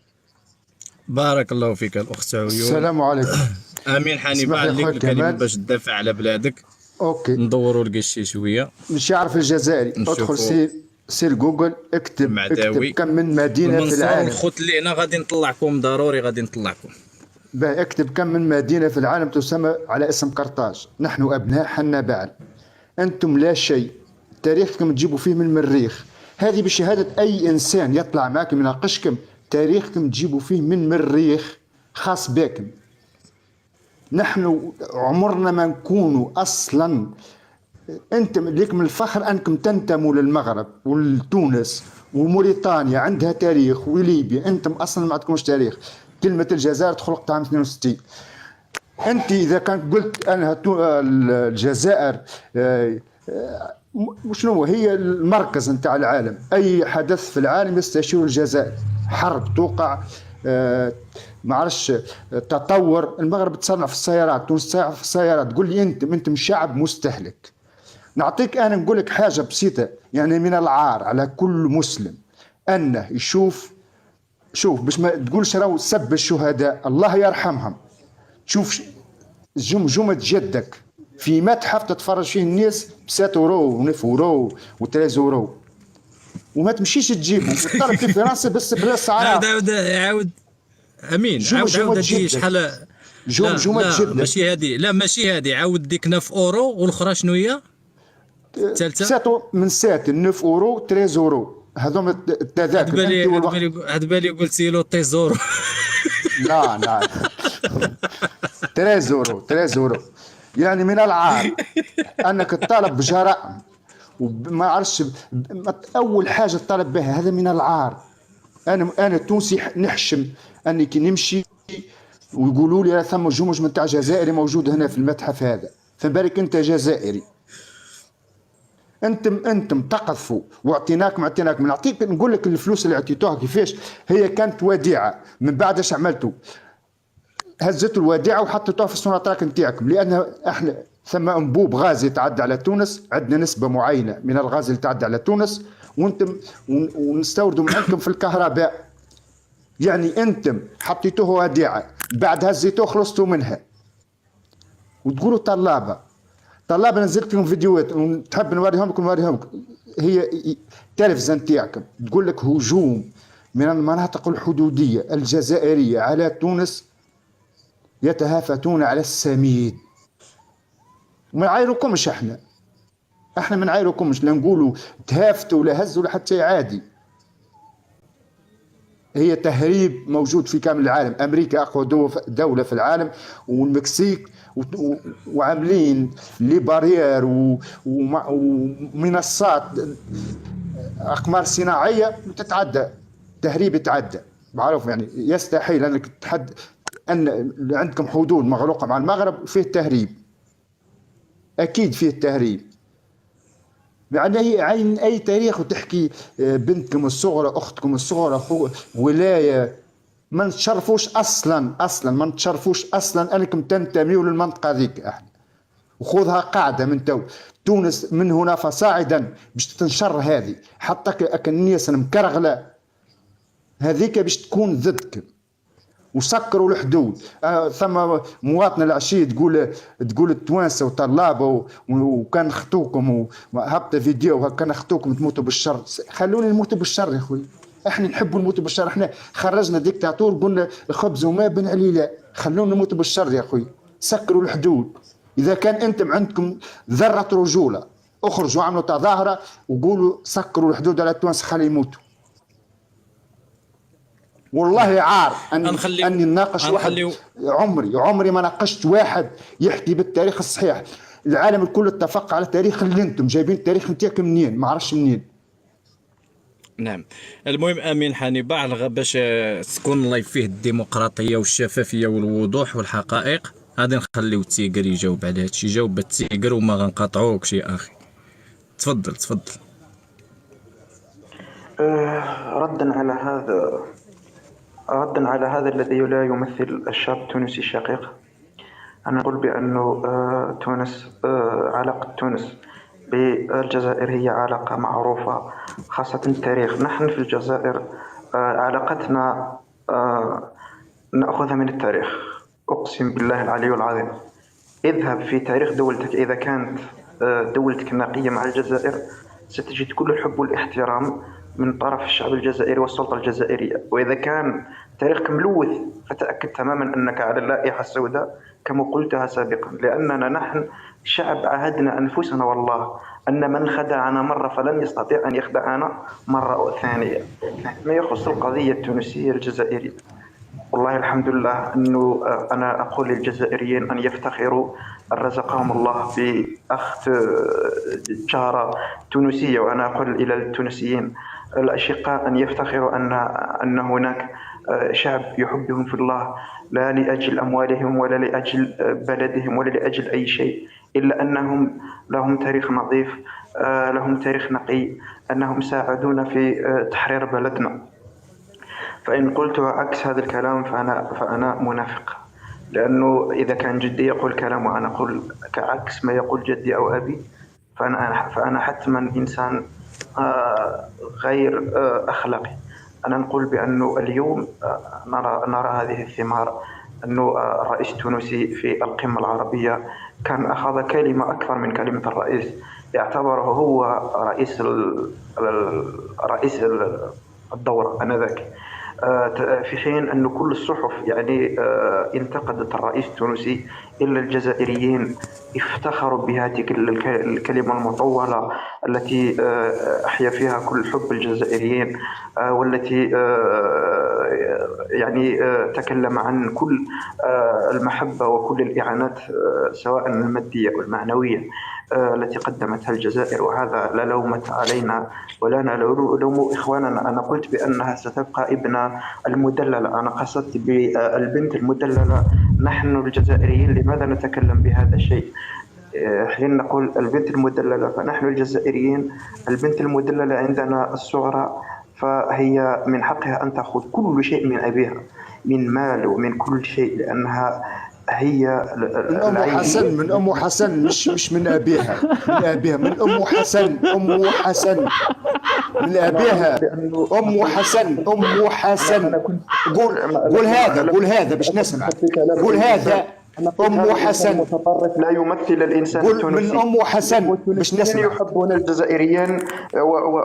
بارك الله فيك الأخت عيون. السلام عليكم. أمين حاني بعد لك الكلمة باش تدافع على بلادك. اوكي، ندوروا القشي شويه. مش يعرف الجزائري، ادخل سير جوجل، اكتب كم من مدينه في العالم. الخوت اللي هنا غادي نطلعكم، ضروري غادي نطلعكم. اكتب كم من مدينه في العالم تسمى على اسم قرطاج. نحن ابناء حنا بعل، انتم لا شيء، تاريخكم تجيبوا فيه من المريخ. هذه بشهاده اي انسان يطلع معكم يناقشكم، تاريخكم تجيبوا فيه من مريخ خاص بكم. نحن عمرنا ما نكونوا اصلا، انتم ليكم الفخر انكم تنتموا للمغرب ولتونس وموريتانيا عندها تاريخ، وليبيا. انتم اصلا ما عندكمش تاريخ. كلمه الجزائر تخلقت عام 62. انت اذا كانت قلت انا الجزائر شنو هي المركز نتاع العالم، اي حدث في العالم يستشير الجزائر، حرب توقع، ما عرفش تطور. المغرب تصنع في السيارات، تونس تصنع في السيارات. تقول لي انتم شعب مستهلك. نعطيك انا نقول لك حاجه بسيطه، يعني من العار على كل مسلم انه يشوف باش ما تقولش راهو سب الشهداء، الله يرحمهم. تشوف جمجمه جدك في متحف تتفرج فيه الناس ب 7 يورو و9 يورو و13 يورو، وما تمشيش تجيبه وتطلب في فرنسا بس بلا سعرات. عاود امين، عاود هادي شحال جمجمه جدك. ماشي هادي، لا ماشي هادي، عاود ديك 9 يورو والاخرى شنو هي؟ الثالثه من 7 9 يورو 13 يورو، هذوما التذاكر. هاد بالي قلت له تيزورو. لا 13 يورو. يعني من العار انك تطالب بجرائم وما عرفش. اول حاجه تطالب بها، هذا من العار. انا تونسي نحشم اني كي نمشي ويقولوا لي ثم جمج نتاع جزائري موجود هنا في المتحف هذا، فبالك انت جزائري. انتم تقذفوا واعطيناكم. نعطيك نقول لك الفلوس اللي عطيتوها كيفاش هي كانت وديعه. من بعد اش عملتوا؟ هزتوا الوديعه وحطيتوها في السوناطراك نتاعكم، لان احنا ثم انبوب غاز يتعدى على تونس، عندنا نسبه معينه من الغاز اللي يتعدى على تونس، وانتم ونستوردوا من عندكم في الكهرباء. يعني انتم حطيتوه وديعه، بعد هزيتوه خلصتوا منها، وتقولوا طلابه نزلت لهم فيديوهات ونحب نوريهم لكم. هي التلفزه نتاعكم تقول لك هجوم من المناطق الحدودية الجزائرية على تونس يتهافتون على السميد. ما نعايركمش احنا ما نعايركمش، لا نقولوا تهافتوا ولا هزوا ولا حتى عادي. هي تهريب موجود في كامل العالم. امريكا اقوى دولة في العالم، والمكسيك وعاملين لي بارير ومنصات اقمار صناعية تتعدى تهريب، يتعدى معروف. يعني يستحيل انك ان عندكم حدود مغلوقة مع المغرب فيه تهريب، اكيد فيه تهريب. يعني هي عين اي تاريخ وتحكي بنتكم الصغرى اختكم الصغرى ولايه، ما نتشرفوش اصلا ما نتشرفوش اصلا انكم تنتميوا للمنطقه ذيك. احنا وخذها قاعده من تونس من هنا فصاعدا باش تنشر هذه، حتى الناس المكرغله هذيك باش تكون ضدكم. وسكروا الحدود. ثم مواطن العشيه تقول التوانسه وطلابه وكان خطوكم وهبط فيديو كان خطوكم تموتوا بالشر. خلونا نموتوا بالشر يا خويا، احنا نحبوا نموتوا بالشر. احنا خرجنا ديكتاتور قلنا الخبز وما بن علي، لا خلونا نموتوا بالشر يا خويا. سكروا الحدود. اذا كان انتم عندكم ذره رجوله اخرجوا عملوا تظاهره وقولوا سكروا الحدود على التوانسه خلي يموتوا. والله عار اني نناقش واحد. عمري ما ناقشت واحد يحكي بالتاريخ الصحيح. العالم الكل اتفق على التاريخ اللي انتم جايبين. التاريخ نتاعكم منين؟ ما عرفش منين. نعم. المهم امين حنيبه باش تكون لايف فيه الديمقراطيه والشفافيه والوضوح والحقائق، غادي نخليو التيجر يجاوب على هادشي. جاوب التيجر وما غنقاطعوكش يا اخي. تفضل. ردا على هذا الذي لا يمثل الشعب التونسي الشقيق، أنا أقول بأنه تونس، علاقة تونس بالجزائر هي علاقة معروفة، خاصة التاريخ. نحن في الجزائر علاقتنا نأخذها من التاريخ. أقسم بالله العلي العظيم، اذهب في تاريخ دولتك، إذا كانت دولتك نقية مع الجزائر ستجد كل الحب والاحترام من طرف الشعب الجزائري والسلطة الجزائرية. وإذا كان تاريخك ملوث فتأكد تماما أنك على اللائحة السوداء كما قلتها سابقا، لأننا نحن شعب عاهدنا أنفسنا والله أن من خدعنا مرة فلن يستطيع أن يخدعنا مرة ثانية. ما يخص القضية التونسية الجزائرية، والله الحمد لله أنه أنا أقول للجزائريين أن يفتخروا أن رزقهم الله بأخت جارة تونسية، وأنا أقول إلى التونسيين الأشقاء أن يفتخروا أن هناك شعب يحبهم في الله، لا لأجل أموالهم ولا لأجل بلدهم ولا لأجل أي شيء، إلا أنهم لهم تاريخ نظيف، لهم تاريخ نقي، أنهم ساعدونا في تحرير بلدنا. فإن قلت عكس هذا الكلام فأنا منافق، لأنه إذا كان جدي يقول كلام وأنا أقول كعكس ما يقول جدي أو أبي فأنا حتما إنسان غير أخلاقي. أنا نقول بأنه اليوم نرى هذه الثمار، أنه الرئيس التونسي في القمة العربية كان أخذ كلمة أكثر من كلمة الرئيس، يعتبره هو رئيس الدورة آنذاك، في حين أن كل الصحف يعني انتقدت الرئيس التونسي، إلا الجزائريين افتخروا بهذه الكلمة المطولة التي أحيا فيها كل حب الجزائريين، والتي يعني تكلم عن كل المحبة وكل الإعانات سواء المادية والمعنوية التي قدمتها الجزائر. وهذا لا لومة علينا ولا نلوم إخواننا. أنا قلت بأنها ستبقى ابنة المدللة، أنا قصدت بالبنت المدللة. نحن الجزائريين لماذا نتكلم بهذا الشيء؟ حين نقول البنت المدللة فنحن الجزائريين البنت المدللة عندنا الصغرى فهي من حقها أن تأخذ كل شيء من أبيها، من مال ومن كل شيء، لأنها هي من أم حسن، من أم حسن، مش من أبيها، من أبيها، من أم حسن، أم حسن من أبيها، أم حسن، أم حسن. قول هذا باش نسمع، قول هذا أم حسن المتطرف لا يمثل الإنسان قول التونسي. من أم حسن باش نسمع. يحبون الجزائريين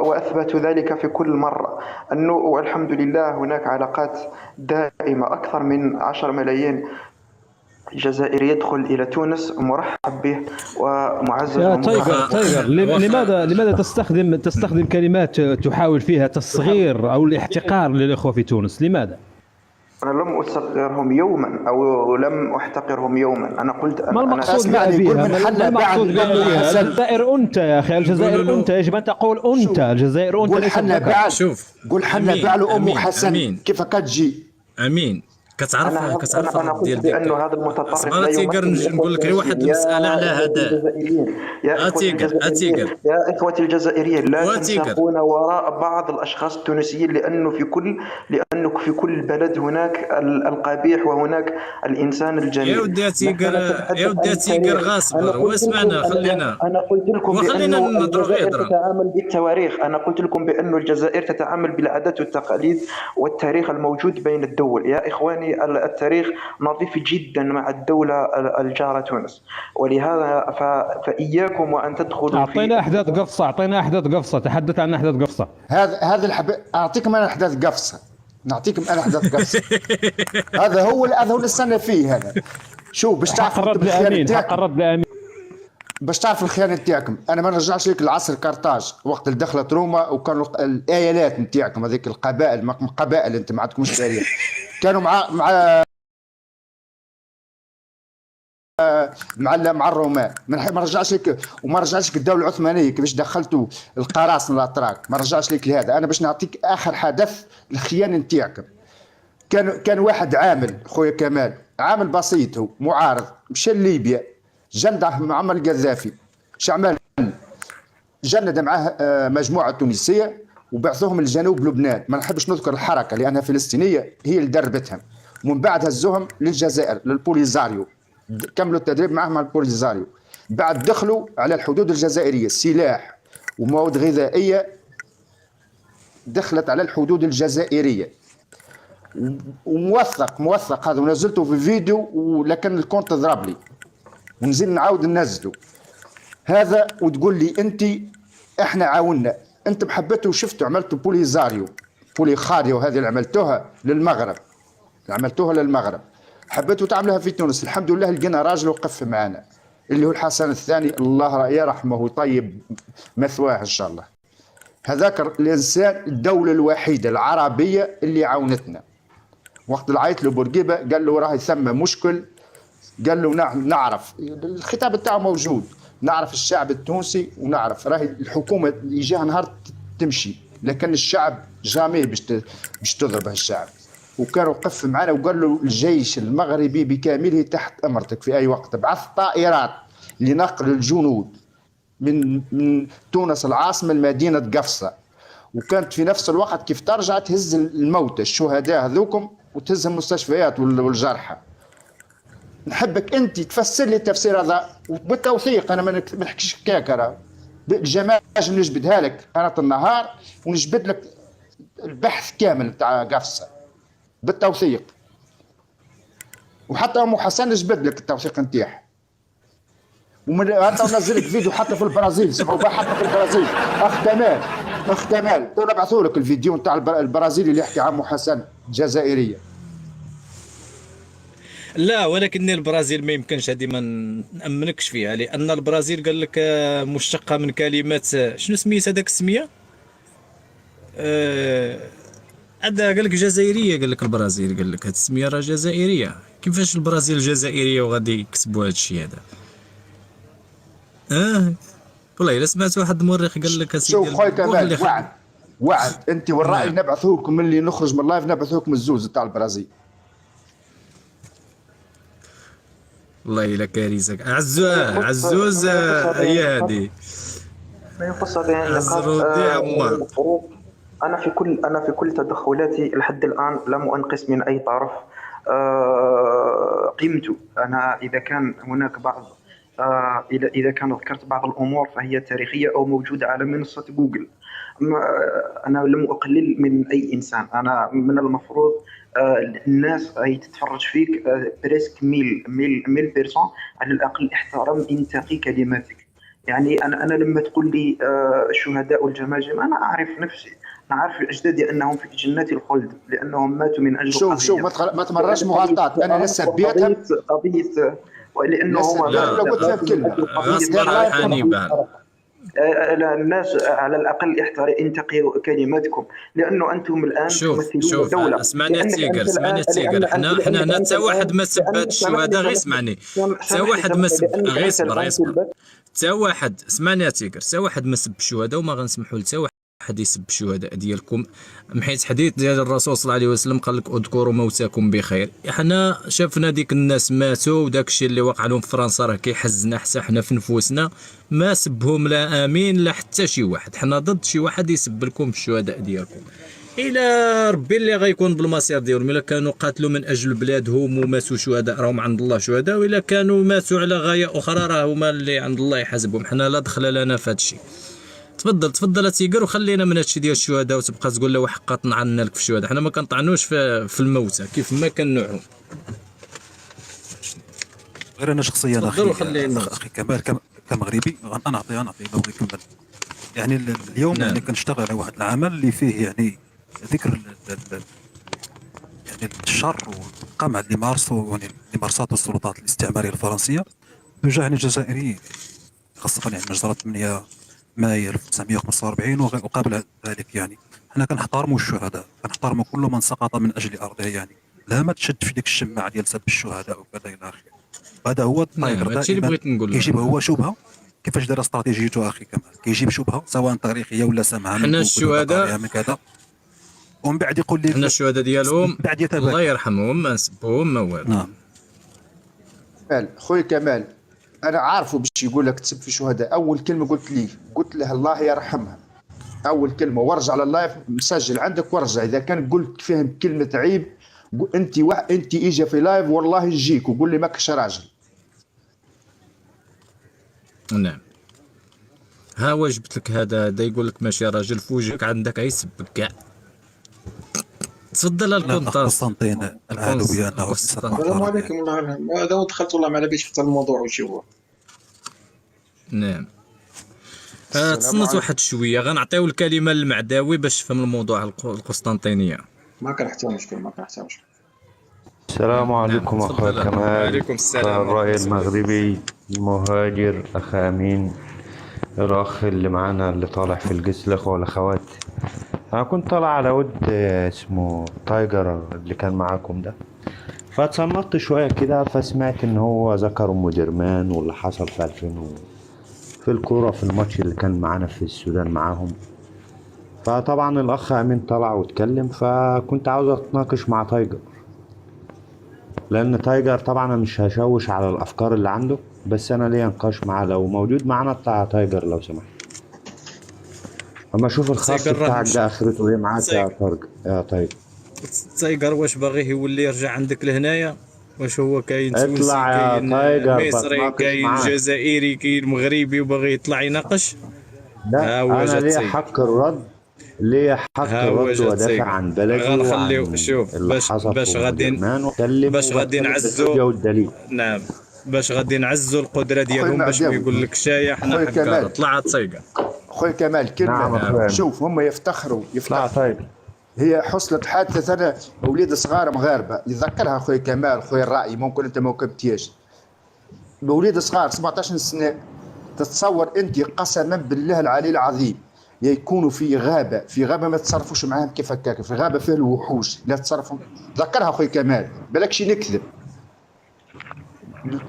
وأثبتوا ذلك في كل مرة. أنه والحمد لله هناك علاقات دائمة، أكثر من 10 ملايين جزائري يدخل إلى تونس مرحب به ومعزز يا ومكرم. تايجر لماذا تستخدم كلمات تحاول فيها تصغير أو الاحتقار للإخوة في تونس؟ لماذا؟ أنا لم أصغرهم يوما أو لم أحتقرهم يوما. أنا قلت ما المقصود بها؟ ما المقصود بها؟ الجزائر أنت يا أخي، الجزائر أنت، يجب أن تقول أنت. الجزائر أنت. قول حنا بعد، شوف قول حنا بعد أم حسن كيف كتجي. امين كتعرف أنا الرد قلت بأنه هذا المتطرف لا يمثل. نقول لك واحد المسألة على هذا. يا إخوتي الجزائريين لا تنساقون وراء بعض الأشخاص التونسيين، لأنه في كل بلد هناك القبيح وهناك الإنسان الجميل. يا ودي تيجر غاصبر واسمعنا. أنا قلت لكم بأنه الجزائر تتعامل بالتواريخ. أنا قلت لكم بأنه الجزائر تتعامل بالعادات والتقاليد والتاريخ الموجود بين الدول. يا إخواني التاريخ نظيف جدا مع الدولة الجارة تونس، ولهذا فإياكم وأن تدخلوا أعطينا أحداث قفصة، تحدث عن أحداث قفصة. هذا أعطيكم أنا أحداث قفصة، نعطيكم أنا أحداث قفصة. هذا هو اللي استنى فيه. هذا شوف باش تعرف باش تعرف الخيانة نتاعكم. أنا ما نرجعش لك العصر كارتاج وقت اللي دخلت روما وكانوا الآيالات نتاعكم هذيك القبائل أنت ما عندكمش تاريخ. كانوا مع الرومان. ما رجعش لك، وما رجعش لك الدوله العثمانيه كيفاش دخلتوا القراصنه الاتراك، ما رجعش لك لهذا. انا باش نعطيك اخر حدث الخيانه نتاعكم. كان واحد عامل خويا كمال، عامل بسيط هو معارض، مشى لليبيا جند معمر القذافي. شعمل جند معاه مجموعه تونسيه وبعثوهم لجنوب لبنان. ما نحبش نذكر الحركه لانها فلسطينيه هي اللي دربتهم، ومن بعد هزوهم للجزائر للبوليزاريو، كملوا التدريب معهم مع البوليزاريو. بعد دخلوا على الحدود الجزائريه، سلاح ومواد غذائيه دخلت على الحدود الجزائريه، وموثق هذا، ونزلته في فيديو ولكن الكونت ضرب لي ونزل نعاود ننزله هذا. وتقول لي انت احنا عاونا، انت محبته وشفتوا عملتوا بوليخاريو هذه اللي عملتوها للمغرب، حبيتوا تعملها في تونس. الحمد لله لقينا راجل وقف معنا اللي هو الحسن الثاني، الله يرحمه ويطيب مثواه ان شاء الله. هذاك الانسان الدوله الوحيده العربيه اللي عاونتنا. وقت اللي عيط له بورقيبه قال له راهي ثم مشكل، قال له نعرف الخطاب بتاعه موجود، نعرف الشعب التونسي ونعرف راهي الحكومه اللي جاها نهار تمشي، لكن الشعب جامي باش تضرب الشعب. وكان وقف معنا وقال له الجيش المغربي بكامله تحت امرتك في اي وقت. بعث طائرات لنقل الجنود من تونس العاصمه لمدينه قفصه، وكانت في نفس الوقت كيف ترجع تهز الموتى الشهداء هذوكم وتهز المستشفيات والجرحى. نحبك انت تفسر لي التفسير هذا وبالتوثيق. انا ما نحكيش كاكرة الجماجم نجبدها لك انا النهار، ونجبد لك البحث كامل تاع قفصه بالتوثيق، وحتى ام حسن نجبد لك التوثيق نتاعها. حتى ننزل لك فيديو حتى في البرازيل، سمعوا حتى في البرازيل. اخ كمال تو نبعثوا لك الفيديو نتاع البرازيلي اللي يحكي عن ام حسن جزائريه. لا، ولكن البرازيل ما يمكنش، هذه ما نامنكش فيها، لان البرازيل قال لك مشتقه من كلمات شنو سميت هذاك السميه؟ هذا قال لك جزائريه، قال لك البرازيل قال لك هذه السميه راه جزائريه. كيفاش البرازيل جزائريه وغادي يكتبوا هذا الشيء هذا؟ والله الا سمعت واحد المؤرخ قال لك شوف خويا كمال وعد انت والراي نبعثوا لكم اللي نخرج من اللايف، نبعثوا لكم الزوز تاع البرازيل. والله الا كارثه. عزوز هي هذه ما يخص بها انا في كل تدخلاتي لحد الان لم انقص من اي طرف قيمته. انا اذا كان هناك بعض اذا كان ذكرت بعض الامور فهي تاريخيه او موجوده على منصه جوجل أنا لم أقلل من أي إنسان. أنا من المفروض الناس أي تتفرج فيك بريسك ميل بيرسون، على الأقل احترم إنتقي كلماتك. يعني أنا لما تقول لي الشهداء والجماجم، أنا أعرف نفسي، أنا عارف أجدادي أنهم في جنات الخلد لأنهم ماتوا من أجل شوف ما تمررش مغالطات. انا لسه بيتها قضية ولأنه لسه هو لو قلت فيها بكلمه اصبر حنيبال. الناس على الأقل انتقوا كلماتكم، لأنه أنتم الآن تمثلون الدولة. اسمعني تيجر حنا هنا حتى واحد ما سب هاد الشهداء، غير اسمعني، حتى واحد ما سب، غير صبر حتى واحد، اسمعني يا تيجر، حتى واحد ما سب الشهداء وما غنسمحوا لتا واحد يسب الشهداء ديالكم، حيت حديث ديال الرسول صلى الله عليه وسلم قال لك اذكروا موتاكم بخير. حنا شافنا ديك الناس ماتوا وداك الشيء اللي وقع لهم في فرنسا راه كيحزنا حتى حنا في نفوسنا، ما سبهم لا امين لا حتى شي واحد. حنا ضد شي واحد يسب لكم الشهداء ديالكم، الى ربي اللي غيكون بالمصير ديالهم. الا كانوا قاتلوا من اجل بلادهم وماتوا شهداء راهم عند الله شهداء، والا كانوا ماتوا على غايه اخرى راه هما اللي عند الله يحاسبهم. حنا لا دخل لنا في هذا الشيء. تفضل تيقر وخلينا من هادشي ديال الشهداء، وتبقى تقول له حقا طعننا لك في الشهداء. حنا ما كنطعنوش في الموتى كيف ما كنوعوا. غير انا شخصيا اخي كمال كمغربي انا نعطي لو يكمل. يعني اليوم يعني كنشتغل على واحد العمل اللي فيه يعني ذكر يعني الشر والقمع اللي مارسته السلطات الاستعماريه الفرنسيه تجاه الجزائريين، خاصه يعني مجزره 8 مايو 1945 وقبل ذلك. يعني حنا كنحترموا الشهداء، كنحترموا كل من سقط من اجل ارضه، يعني لا ما تشد في ديك الشماعه ديال سب الشهداء وكذا الى اخره. هذا هو الطريق هادشي اللي بغيت نقول. كيجيب هو شبهه كيفاش دار استراتيجيته اخي كمال، كيجيب شبهه سواء تاريخيه ولا سمعها حنا الشهداء من كذا، ومن بعد يقول لي حنا الشهداء ديالهم الله يرحمهم ما نسبوهم ما والو. نعم خويا كمال، انا عارفه باش يقول لك تسب في شهداء. اول كلمه قلت له الله يرحمها، اول كلمه، وارجع على اللايف مسجل عندك وارجع. اذا كان قلت فيهم كلمه عيب انت اجي في لايف والله يجيك وقول لي ماكش راجل. نعم ها واجبت لك هذا يقول لك ماشي راجل، في وجهك عندك يسبك كاع. تفضل الكونتاس قسطنطين العالو بانه السلام عليكم. والله هذا دخلت والله ما على باليش في الموضوع وشي هو. نعم تصنت واحد شويه، غنعطيو الكلمه للمعداوي باش تفهم الموضوع القسطنطينيه. ما كان حتى مشكل. السلام عليكم اخويا كمال. وعليكم السلام. الرأي المغربي المهاجر اخ امين، الاخ اللي معانا اللي طالع في القس، الاخوه والاخوات. انا كنت طالع على ود اسمه تايجر اللي كان معاكم ده، فاتصنطت شويه كده فسمعت ان هو ذكر ام درمان واللي حصل في 2000 في الكوره في الماتش اللي كان معانا في السودان معاهم. فطبعا الاخ امين طلع واتكلم، فكنت عاوز اتناقش مع تايجر، لان تايجر طبعا انا مش هشوش على الافكار اللي عنده، بس انا ليا نقاش معاه. لو موجود معانا بتاع تايجر لو سمحت، اما اشوف الخاص بتاعك ده اخرته ايه معاك يا تايجر. تايجر واش باغي يولي يرجع عندك لهنايا؟ واش هو كاين تونسي كاين مصري كاين جزائري كاين مغربي وباغي يطلع يناقش؟ لا انا ليا حق الرد، ودافع عن بلدي. غنخليو شوف باش غادي نعزو. نعم باش غادي نعزو القدره ديالهم باش يقول لك شايه حنا حقا طلعت تايجر. خويا كمال كلمه. نعم. شوف هم يفتخروا هي حصلت حادثه. انا وليد صغار مغاربه يذكرها خويا كمال، خويا الرأي ممكن انت ما كتبتيش. بوليد صغار 17 سنه، تتصور انت قسما بالله العلي العظيم يكونوا في غابه ما تصرفوش معاهم كيف هكاك، في غابه فيها الوحوش لا تصرفوا. ذكرها خويا كمال بالكش نكذب.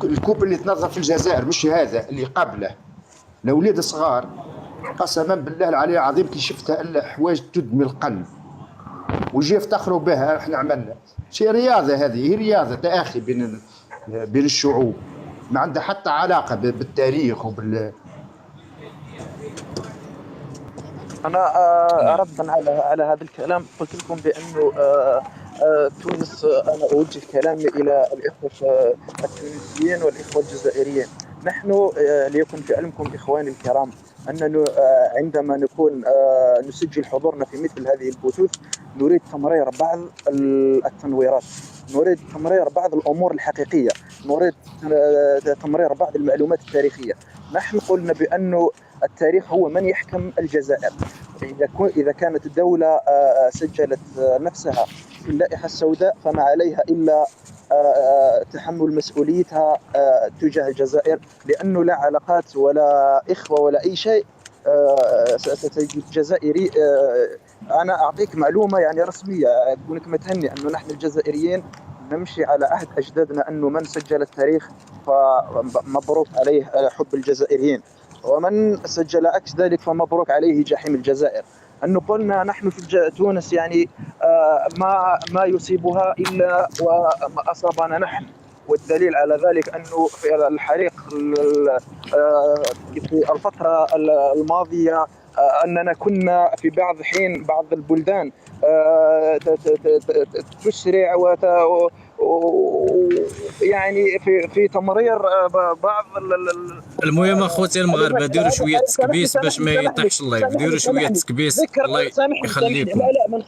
الكوب اللي تنظف في الجزائر مش هذا اللي قبله، لوليد صغار قسما بالله العلي العظيم كي شفتها الا حوايج تدمي القلب، وجي يفتخروا بها. احنا عملنا شي رياضه، هذه هي رياضه تآخي بين الشعوب، ما عندها حتى علاقه بالتاريخ أنا ردا على هذا الكلام قلت لكم بأنه تونس، أنا أوجه كلامي إلى الإخوة التونسيين والإخوة الجزائريين. نحن ليكن في علمكم إخواني الكرام، أننا عندما نكون نسجل حضورنا في مثل هذه البثوث نريد تمرير بعض التنويرات، نريد تمرير بعض الأمور الحقيقية، نريد تمرير بعض المعلومات التاريخية. نحن قلنا بأنه التاريخ هو من يحكم الجزائر. إذا كانت الدولة سجلت نفسها في اللائحة السوداء فما عليها إلا تحمل مسؤوليتها تجاه الجزائر، لأنه لا علاقات ولا إخوة ولا أي شيء. ستجد الجزائري، أنا أعطيك معلومة يعني رسمية أكونك متهني أنه نحن الجزائريين نمشي على عهد أجدادنا، أنه من سجل التاريخ فمبروك عليه حب الجزائريين، ومن سجل عكس ذلك فمبروك عليه جحيم الجزائر. أنه قلنا نحن في تونس يعني ما يصيبها إلا وما أصابنا نحن، والدليل على ذلك أنه في الحريق في الفترة الماضية أننا كنا في بعض البلدان تسرع يعني في تمرير بعض المهم اخوتي المغاربه ديروا شويه تكبيس باش ما يطيحش اللايف، ديروا شويه تكبيس الله يخليكم.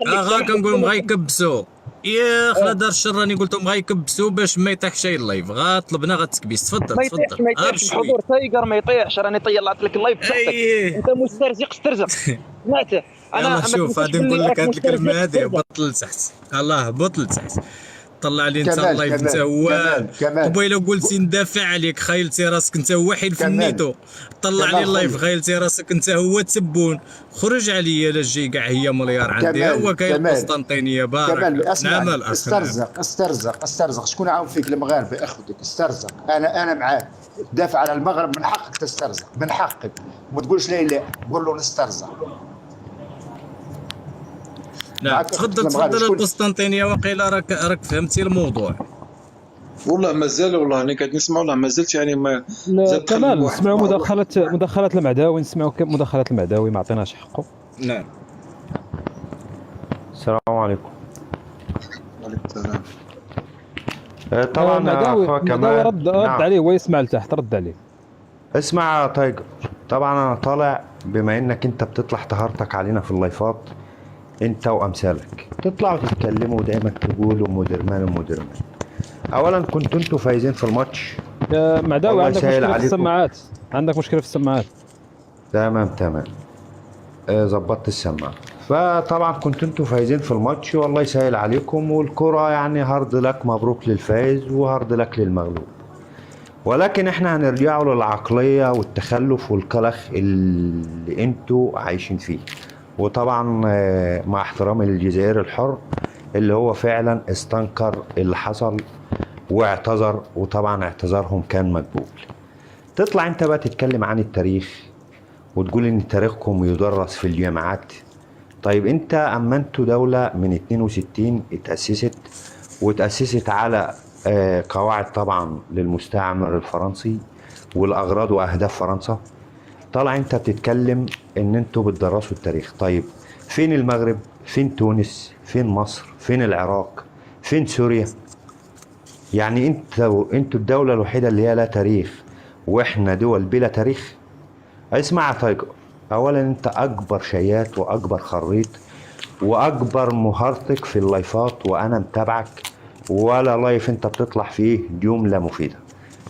غا كنقول لهم غيكبسوا يا خلا دار الشر، راني قلت لهم غيكبسوا باش ما يطيح شي اللايف، غا طلبنا غا التكبيس. تفضل ما يطيحش الحضور تايجر، ما يطيحش، راني طلعت لك اللايف بتاعتك. انت مسترزق استرزق سمعته. انا شوف غادي نقول لك هذه الكلمه هذه، هبط لتحت، الله هبط لتحت، طلع لي انت اللايف انت هو قبيله قلتي ندافع عليك، خايلتي راسك انت هو حيد في النيتو، طلع لي اللايف خايلتي راسك انت هو تسبون، خرج عليا لا جاي كاع هي مليار عندي هو كاين قسطنطينيه بارك. نعم الاخ استرزق شكون عاون فيك المغاربه اخوتك، استرزق انا معاك، دافع على المغرب، من حقك تسترزق، من حقك، وما تقولش لا قول له نسترزق. نعم تفضل القسطنطينيه، وقيلا راك فهمتي الموضوع. والله مازال، والله راني قاعد نسمع، والله ما زلت يعني ما زاد. كمال نسمعوا مداخلات المعداوي، نسمعوا مداخلات المعداوي ما عطيناش حقه. نعم. السلام عليكم. وعليكم السلام. طبعا المعداوي كمال رد عليه، هو يسمع لتحت، رد عليه. اسمع تايجر، طبعا انا طالع بما انك انت بتطلع طهارتك علينا في اللايفات انت وامثالك، تطلعوا تتكلموا دايما تقولوا مدرمان. اولا كنتوا انتوا فايزين في الماتش يا معداوي، عندك مشكله في السماعات، عندك مشكله في السماعات. تمام ظبطت السماعه. فطبعا كنتوا انتوا فايزين في الماتش والله يسهل عليكم، والكره يعني هارد لك، مبروك للفائز وهارد لك للمغلوب. ولكن احنا هنرجعوا للعقليه والتخلف والكلخ اللي انتوا عايشين فيه. وطبعا مع احترامي للجزائر الحر اللي هو فعلا استنكر اللي حصل واعتذر، وطبعا اعتذارهم كان مقبول. تطلع انت بقى تتكلم عن التاريخ وتقول ان تاريخكم يدرس في الجامعات. طيب انت اما انتوا دولة من 62 اتأسست على قواعد طبعا للمستعمر الفرنسي والاغراض واهداف فرنسا. طالع انت بتتكلم ان انتوا بتدرسوا التاريخ. طيب فين المغرب؟ فين تونس؟ فين مصر؟ فين العراق؟ فين سوريا؟ يعني انتوا الدولة الوحيدة اللي هي لا تاريخ واحنا دول بلا تاريخ. اسمع يا تايجر، اولا انت اكبر شيات واكبر خريط واكبر مهارتك في اللايفات، وانا متابعك، ولا لايف انت بتطلع فيه جملة مفيدة.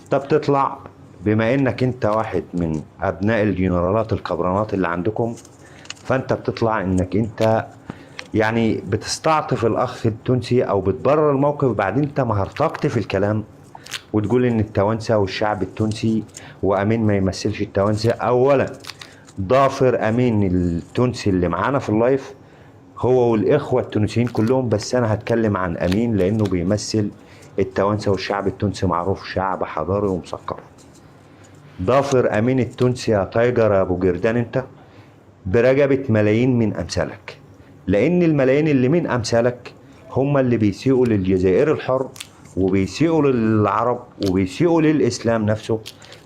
انت بتطلع بما انك انت واحد من ابناء الجنرالات الكبرانات اللي عندكم، فانت بتطلع انك انت يعني بتستعطف الاخ التونسي او بتبرر الموقف، بعدين انت مهرطقت في الكلام وتقول ان التوانسه والشعب التونسي وامين ما يمثلش التوانسه. اولا ضافر امين التونسي اللي معانا في اللايف هو والاخوه التونسيين كلهم، بس انا هتكلم عن امين لانه بيمثل التوانسه والشعب التونسي، معروف شعب حضاري ومثقف. ضافر امين التونسي يا تايجر يا ابو جردان انت برقبه ملايين من امثالك، لان الملايين اللي من امثالك هم اللي بيسيئوا للجزائر الحر وبيسيئوا للعرب وبيسيئوا للاسلام نفسه.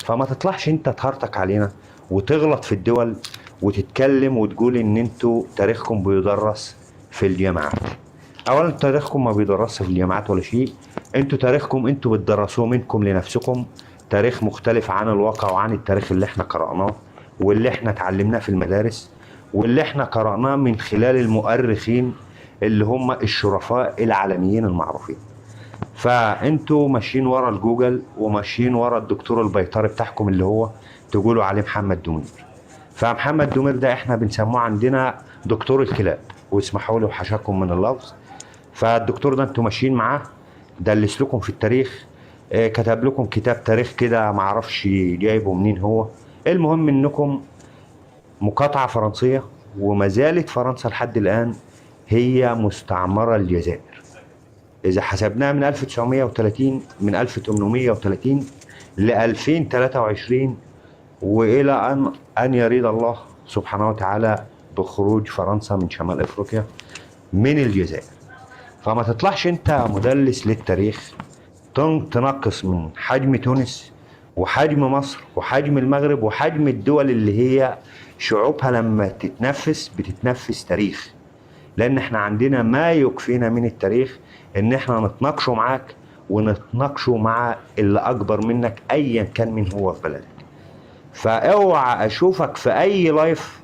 فما تطلعش انت تهرتك علينا وتغلط في الدول وتتكلم وتقول ان انتوا تاريخكم بيدرس في الجامعات. اولا تاريخكم ما بيدرسش في الجامعات ولا شيء، انتوا تاريخكم انتوا بتدرسوه منكم لنفسكم، تاريخ مختلف عن الواقع وعن التاريخ اللي احنا قرأناه واللي احنا اتعلمناه في المدارس واللي احنا قرأناه من خلال المؤرخين اللي هم الشرفاء العالميين المعروفين. فانتوا ماشيين ورا الجوجل وماشيين ورا الدكتور البيطري بتاعكم اللي هو تقولوا عليه محمد دمير. فمحمد دمير ده احنا بنسموه عندنا دكتور الكلاب، واسمحوا لي وحشاكم من اللفظ. فالدكتور ده انتوا ماشيين معاه، دلس لكم في التاريخ، كتب لكم كتاب تاريخ كده معرفش جايبه منين هو. المهم انكم مقاطعة فرنسية، وما زالت فرنسا لحد الآن هي مستعمرة الجزائر. إذا حسبناها من 1930 من 1830 ل 2023 وإلى أن يريد الله سبحانه وتعالى بخروج فرنسا من شمال أفريقيا من الجزائر. فما تطلعش أنت مدلس للتاريخ تنقص من حجم تونس وحجم مصر وحجم المغرب وحجم الدول اللي هي شعوبها لما تتنفس بتتنفس تاريخ. لأن احنا عندنا ما يكفينا من التاريخ ان احنا نتناقشوا معاك ونتناقشوا مع اللي اكبر منك ايا كان من هو في بلدك. فاوعى اشوفك في اي لايف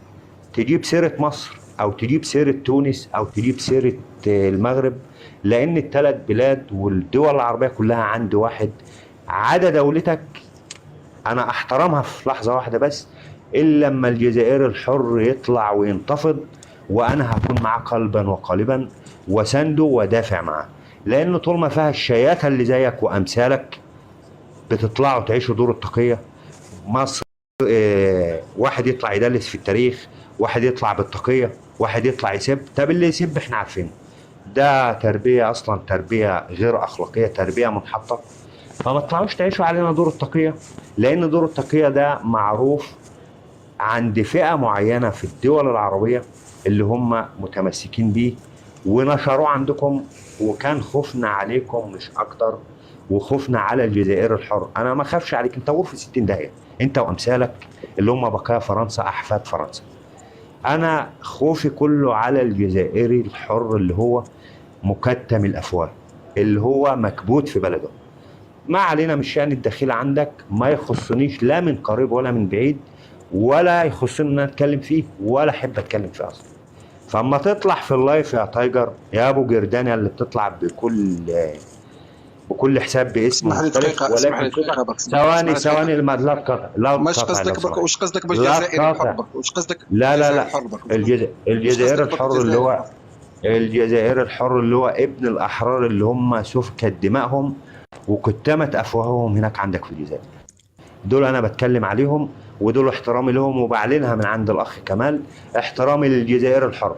تجيب سيرة مصر او تجيب سيرة تونس او تجيب سيرة المغرب، لان الثلاث بلاد والدول العربية كلها عند واحد. عدا دولتك انا احترمها في لحظة واحدة بس، الا لما الجزائر الحر يطلع وينتفض وانا هكون معاه قلبا وقالبا وسنده ودافع معاه. لان طول ما فيها الشياكة اللي زيك وامثالك بتطلعوا تعيشوا دور التقية. مصر واحد يطلع يدلس في التاريخ، واحد يطلع بالتقية، واحد يطلع يسب. طب اللي يسب احنا عارفينه ده تربية، اصلا تربية غير اخلاقية، تربية منحطة. فما تطلعوش تعيشوا علينا دور التقية، لان دور التقية ده معروف عند فئة معينة في الدول العربية اللي هم متمسكين بيه ونشروه عندكم، وكان خوفنا عليكم مش اكتر، وخوفنا على الجزائر الحر. انا ما خافش عليك، انت غرفة 60 داهية انت وامثالك اللي هم بقايا فرنسا احفاد فرنسا. انا خوفي كله على الجزائري الحر اللي هو مكتم الافواه، اللي هو مكبوت في بلده. ما علينا من الشأن الداخلي عندك، ما يخصنيش لا من قريب ولا من بعيد، ولا يخصني ان انا اتكلم فيه ولا احب اتكلم فيه اصلا. فاما تطلع في اللايف يا تايجر يا ابو جردانيا اللي بتطلع بكل حساب باسم مختلف، ولكن ثواني لا تقطع، لا مش قصدك واش قصدك بالجزائر الحر؟ واش قصدك؟ لا الجزائر الحر اللي هو الجزائر الحر اللي هو ابن الاحرار اللي هم سفكت دمائهم وكتمت افواههم هناك عندك في الجزائر. دول انا بتكلم عليهم، ودول احترامي لهم، وبعلنها من عند الاخ كمال احترامي للجزائر الحر،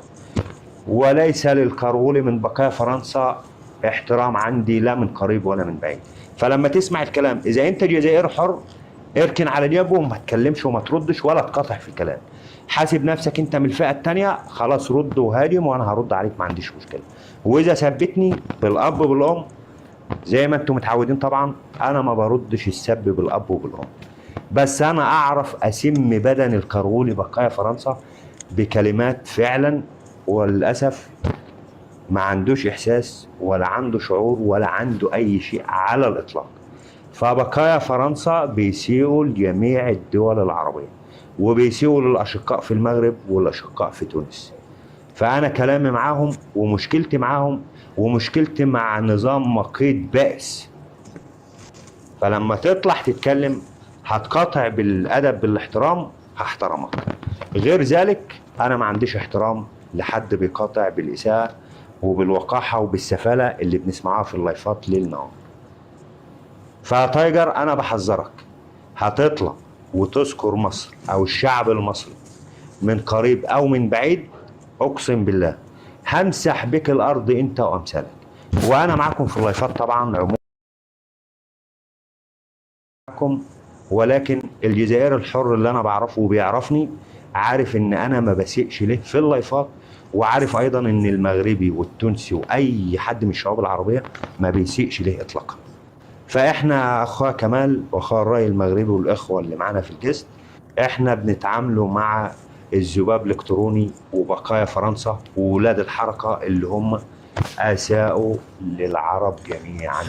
وليس للكرغولي من بقايا فرنسا احترام عندي لا من قريب ولا من بعيد. فلما تسمع الكلام اذا انت جزائري حر اركن على جنبه وما تكلمش وما تردش ولا تقاطع في الكلام. حاسب نفسك انت من الفئه الثانيه، خلاص رد وهاجم وانا هرد عليك ما عنديش مشكله. واذا ثبتني بالاب وبالام زي ما انتم متعودين طبعا انا ما بردش السب بالاب وبالام، بس انا اعرف اسم بدن الكرغولي بقايا فرنسا بكلمات فعلا، وللاسف ما عندوش احساس ولا عنده شعور ولا عنده اي شيء على الاطلاق. فبقايا فرنسا بيسيئوا لجميع الدول العربيه، وبيسيئوا للاشقاء في المغرب والاشقاء في تونس. فانا كلامي معاهم ومشكلتي معاهم ومشكلتي مع نظام مقيت بائس. فلما تطلع تتكلم هتقاطع بالادب بالاحترام هحترمك، غير ذلك انا ما عنديش احترام لحد بيقاطع بالاساءه وبالوقاحه وبالسفاله اللي بنسمعها في اللايفات ليل نهار. فتايجر انا بحذرك، هتطلع وتذكر مصر او الشعب المصري من قريب او من بعيد اقسم بالله همسح بك الارض انت وامثالك. وانا معاكم في اللايفات طبعا عموما، ولكن الجزائر الحر اللي انا بعرفه وبيعرفني عارف ان انا ما بسيئش له في اللايفات، وعارف ايضا ان المغربي والتونسي واي حد من الشعوب العربيه ما بيسيئش له اطلاقا. فاحنا اخويا كمال واخويا الراي المغربي والاخوه اللي معانا في الجست، احنا بنتعاملوا مع الذباب الالكتروني وبقايا فرنسا وولاد الحركه اللي هم اساءوا للعرب جميعا.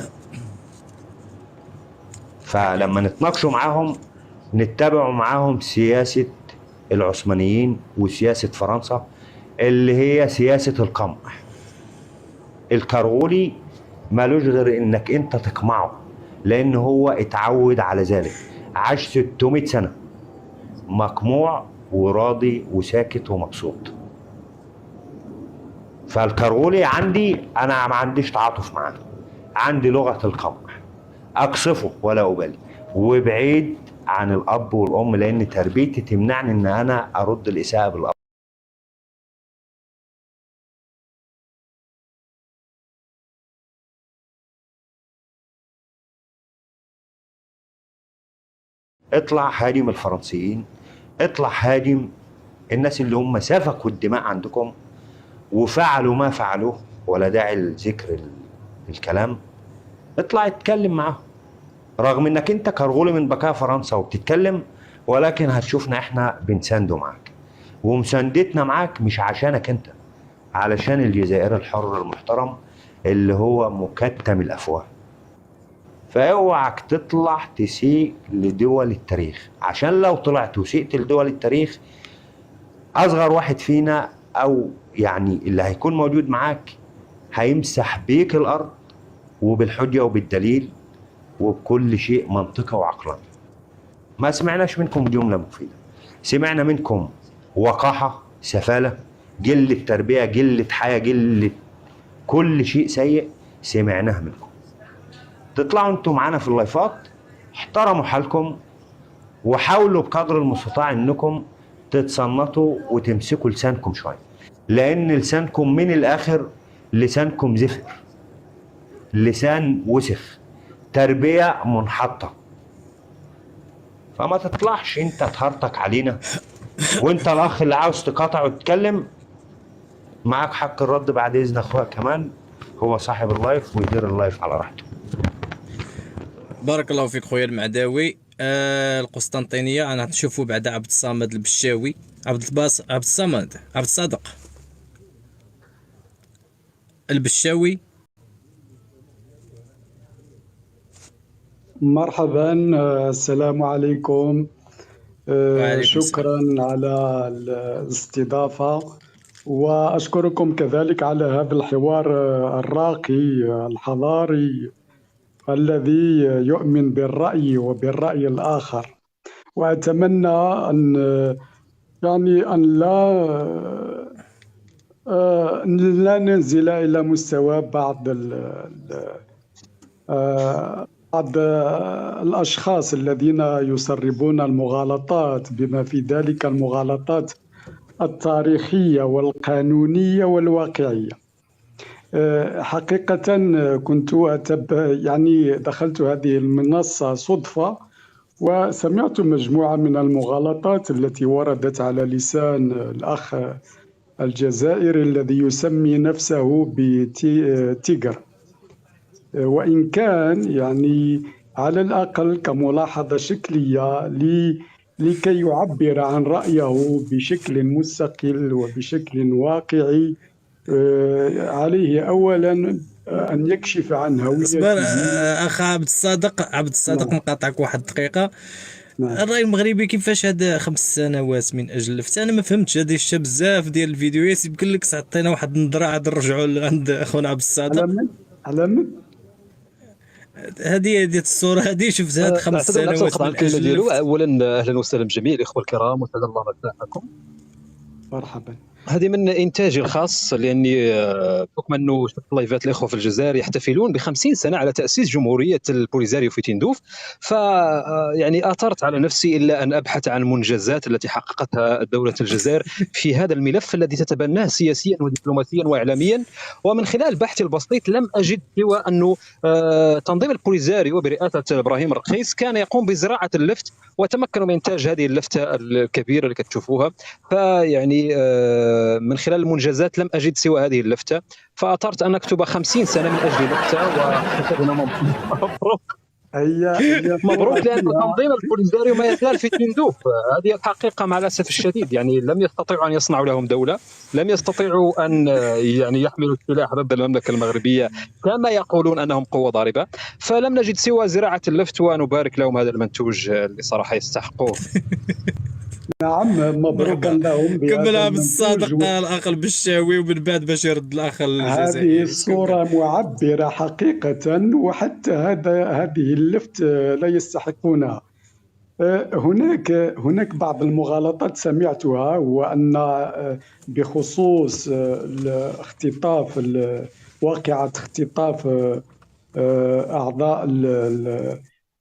فلما نتناقشوا معاهم نتبعوا معاهم سياسه العثمانيين وسياسة فرنسا اللي هي سياسة القمع. الكرغولي مالوش غير انك انت تقمعه، لان هو اتعود على ذلك، عاش 600 سنة مقموع وراضي وساكت ومبسوط. فالكرغولي عندي انا ما عنديش تعاطف معاه، عندي لغة القمع، اقصفه ولا ابالي، وبعيد عن الاب والام، لان تربيتي تمنعني ان انا ارد الاساءة بالاب. اطلع هاجم الفرنسيين، اطلع هاجم الناس اللي هم سفكوا الدماء عندكم وفعلوا ما فعلوه، ولا داعي لذكر الكلام. اطلع اتكلم معاهم، رغم انك انت كرغولي من بكاء فرنسا وبتتكلم، ولكن هتشوفنا احنا بنسانده معاك، ومساندتنا معاك مش عشانك انت، علشان الجزائر الحر المحترم اللي هو مكتم الافواه. فاوعك تطلع تسيء لدول التاريخ، عشان لو طلعت وسئت لدول التاريخ اصغر واحد فينا او يعني اللي هيكون موجود معاك هيمسح بيك الارض، وبالحجة وبالدليل وبكل شيء منطقة وعقلا. ما سمعناش منكم جملة مفيدة، سمعنا منكم وقاحة، سفالة، قلة تربية، قلة حياة، قلة كل شيء سيء سمعناه منكم. تطلعوا انتم معانا في اللايفات، احترموا حالكم، وحاولوا بقدر المستطاع انكم تتصنطوا وتمسكوا لسانكم شوية، لان لسانكم من الاخر لسانكم زفر، لسان وسخ، تربية منحطة. فما تطلعش انت تهرطك علينا، وانت الاخ اللي عاوز تقاطع وتتكلم معاك حق الرد بعد اذن اخويا كمان، هو صاحب اللايف ويدير اللايف على راحته. بارك الله فيك خويا المعداوي. القسطنطينيه انا نشوفوا بعد عبد الصمد البشاوي، عبد الصمد، عبد الصادق البشاوي. مرحبا، السلام عليكم. شكرا على الاستضافة، وأشكركم كذلك على هذا الحوار الراقي الحضاري الذي يؤمن بالرأي وبالرأي الآخر. وأتمنى أن لا ننزل إلى مستوى بعض الأشخاص الذين يسربون المغالطات، بما في ذلك المغالطات التاريخية والقانونية والواقعية. حقيقة كنت دخلت هذه المنصة صدفة، وسمعت مجموعة من المغالطات التي وردت على لسان الأخ الجزائري الذي يسمي نفسه بتيجر، وإن كان على الأقل كملاحظة شكلية لكي يعبر عن رأيه بشكل مستقل وبشكل واقعي، عليه أولا أن يكشف عن هويته. أخ عبد الصادق نقاطعك واحد دقيقة. الرأي المغربي كيفاش هذا 5 سنوات من أجل اللفت؟ أنا ما فهمتش، هذه شتا بزاف ديال الفيديوهات، يمكن لك تعطينا واحد النظرة عاد نرجعوا عند أخونا عبد الصادق. على من؟ هذه الصورة هذه شفتها 5 سنوات من أجل اللفت. أولا أهلا وسهلا بجميع الإخوة الكرام، وسعد الله مساءكم. مرحبا. هذه من إنتاجي الخاص، لأني بحكم أنه شفت لايفات الإخوة في الجزائر يحتفلون ب50 سنة على تأسيس جمهورية البوليزاريو في تندوف، آثرت على نفسي إلا أن أبحث عن المنجزات التي حققتها دولة الجزائر في هذا الملف الذي تتبناه سياسيا ودبلوماسيا وإعلاميا. ومن خلال بحثي البسيط لم أجد سوى أنه تنظيم البوليزاريو برئاسة إبراهيم الرخيص كان يقوم بزراعة اللفت، وتمكنوا من إنتاج هذه اللفتة الكبيرة اللي كتشوفوها. من خلال المنجزات لم أجد سوى هذه اللفتة، فأطرت أن أكتب 50 سنة من أجل لفتة، وكتبنا مبروك. مبروك، لأن تنظيم البوليزاريو ما يزال في تندوف. هذه الحقيقة مع الأسف الشديد، لم يستطيعوا أن يصنعوا لهم دولة، لم يستطيعوا أن يحملوا السلاح ضد المملكة المغربية كما يقولون أنهم قوة ضاربة. فلم نجد سوى زراعة اللفت، ونبارك لهم هذا المنتوج اللي صراحة يستحقوه. نعم، مبروكا لهم بهذا كملها المنتوج. بالصادق الاخ البشاوي، ومن بعد باش يرد الاخ الجزائري. هذه الصورة معبرة حقيقة، وحتى هذه اللفت لا يستحقونها. هناك بعض المغالطات سمعتها، وأن بخصوص اختطاف واقعة اختطاف أعضاء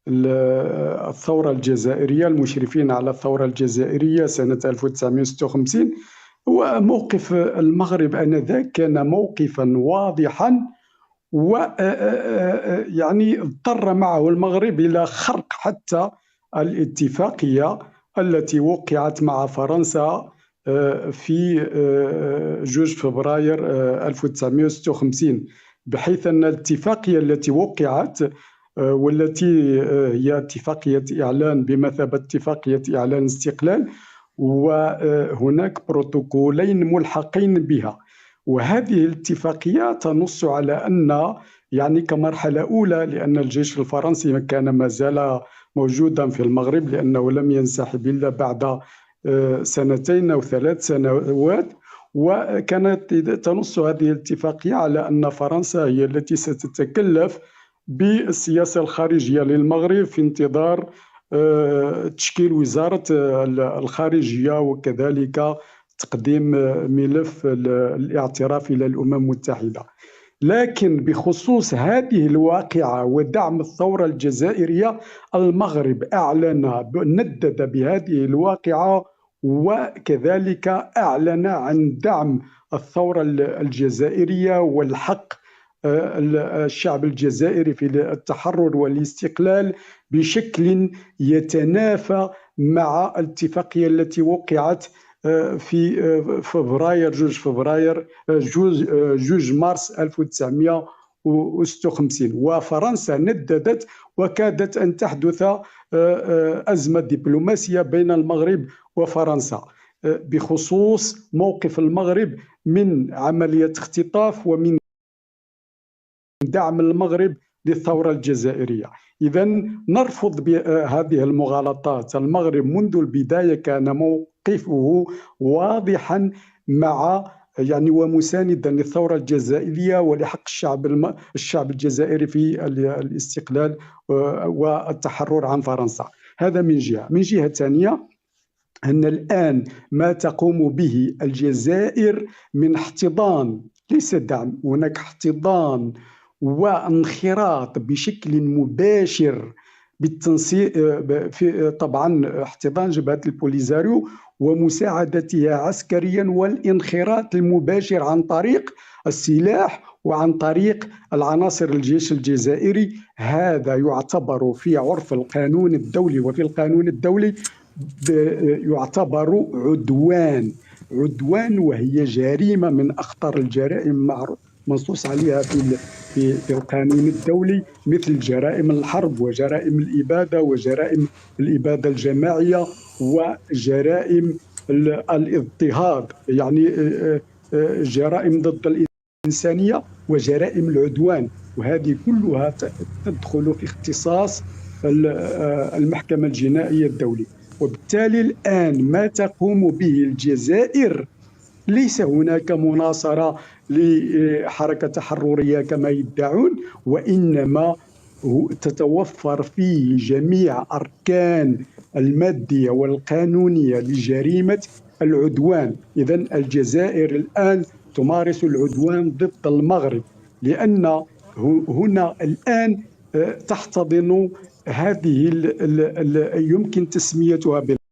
الثورة الجزائرية، المشرفين على الثورة الجزائرية سنة 1956. وموقف المغرب آنذاك كان موقفا واضحا، ويعني اضطر معه المغرب إلى خرق حتى الاتفاقية التي وقعت مع فرنسا في 2 فبراير 1956، بحيث أن الاتفاقية التي وقعت والتي هي اتفاقية إعلان بمثابة اتفاقية إعلان الاستقلال، وهناك بروتوكولين ملحقين بها. وهذه الاتفاقية تنص على أن يعني كمرحلة أولى، لأن الجيش الفرنسي كان ما زال موجودا في المغرب، لأنه لم ينسحب إلا بعد 2 أو 3 سنوات، وكانت تنص هذه الاتفاقية على أن فرنسا هي التي ستتكلف بالسياسة الخارجية للمغرب في انتظار تشكيل وزارة الخارجية، وكذلك تقديم ملف الاعتراف إلى الأمم المتحدة. لكن بخصوص هذه الواقعة ودعم الثورة الجزائرية، المغرب أعلن ندد بهذه الواقعة، وكذلك أعلن عن دعم الثورة الجزائرية والحق الشعب الجزائري في التحرر والاستقلال بشكل يتنافى مع الاتفاقية التي وقعت في فبراير 2 مارس 1956. وفرنسا نددت، وكادت أن تحدث أزمة دبلوماسية بين المغرب وفرنسا بخصوص موقف المغرب من عملية اختطاف ومن دعم المغرب للثورة الجزائرية. إذن نرفض هذه المغالطات. المغرب منذ البداية كان موقفه واضحا مع يعني ومساندا للثورة الجزائرية ولحق الشعب الجزائري في الاستقلال والتحرر عن فرنسا. هذا من جهة. من جهة ثانية، أن الآن ما تقوم به الجزائر من احتضان، ليس دعم، هناك احتضان وانخراط بشكل مباشر بالتنسيق في طبعا احتضان جبهة البوليزاريو ومساعدتها عسكريا، والانخراط المباشر عن طريق السلاح وعن طريق العناصر الجيش الجزائري. هذا يعتبر في عرف القانون الدولي وفي القانون الدولي يعتبر عدوان، وهي جريمة من أخطر الجرائم منصوص عليها في القانون الدولي، مثل جرائم الحرب وجرائم الإبادة وجرائم الإبادة الجماعية وجرائم الاضطهاد، يعني جرائم ضد الإنسانية وجرائم العدوان، وهذه كلها تدخل في اختصاص المحكمة الجنائية الدولية. وبالتالي الآن ما تقوم به الجزائر ليس هناك مناصرة لحركة تحررية كما يدعون، وإنما تتوفر فيه جميع أركان المادية والقانونية لجريمة العدوان. إذن الجزائر الآن تمارس العدوان ضد المغرب، لأن هنا الآن تحتضن هذه يمكن تسميتها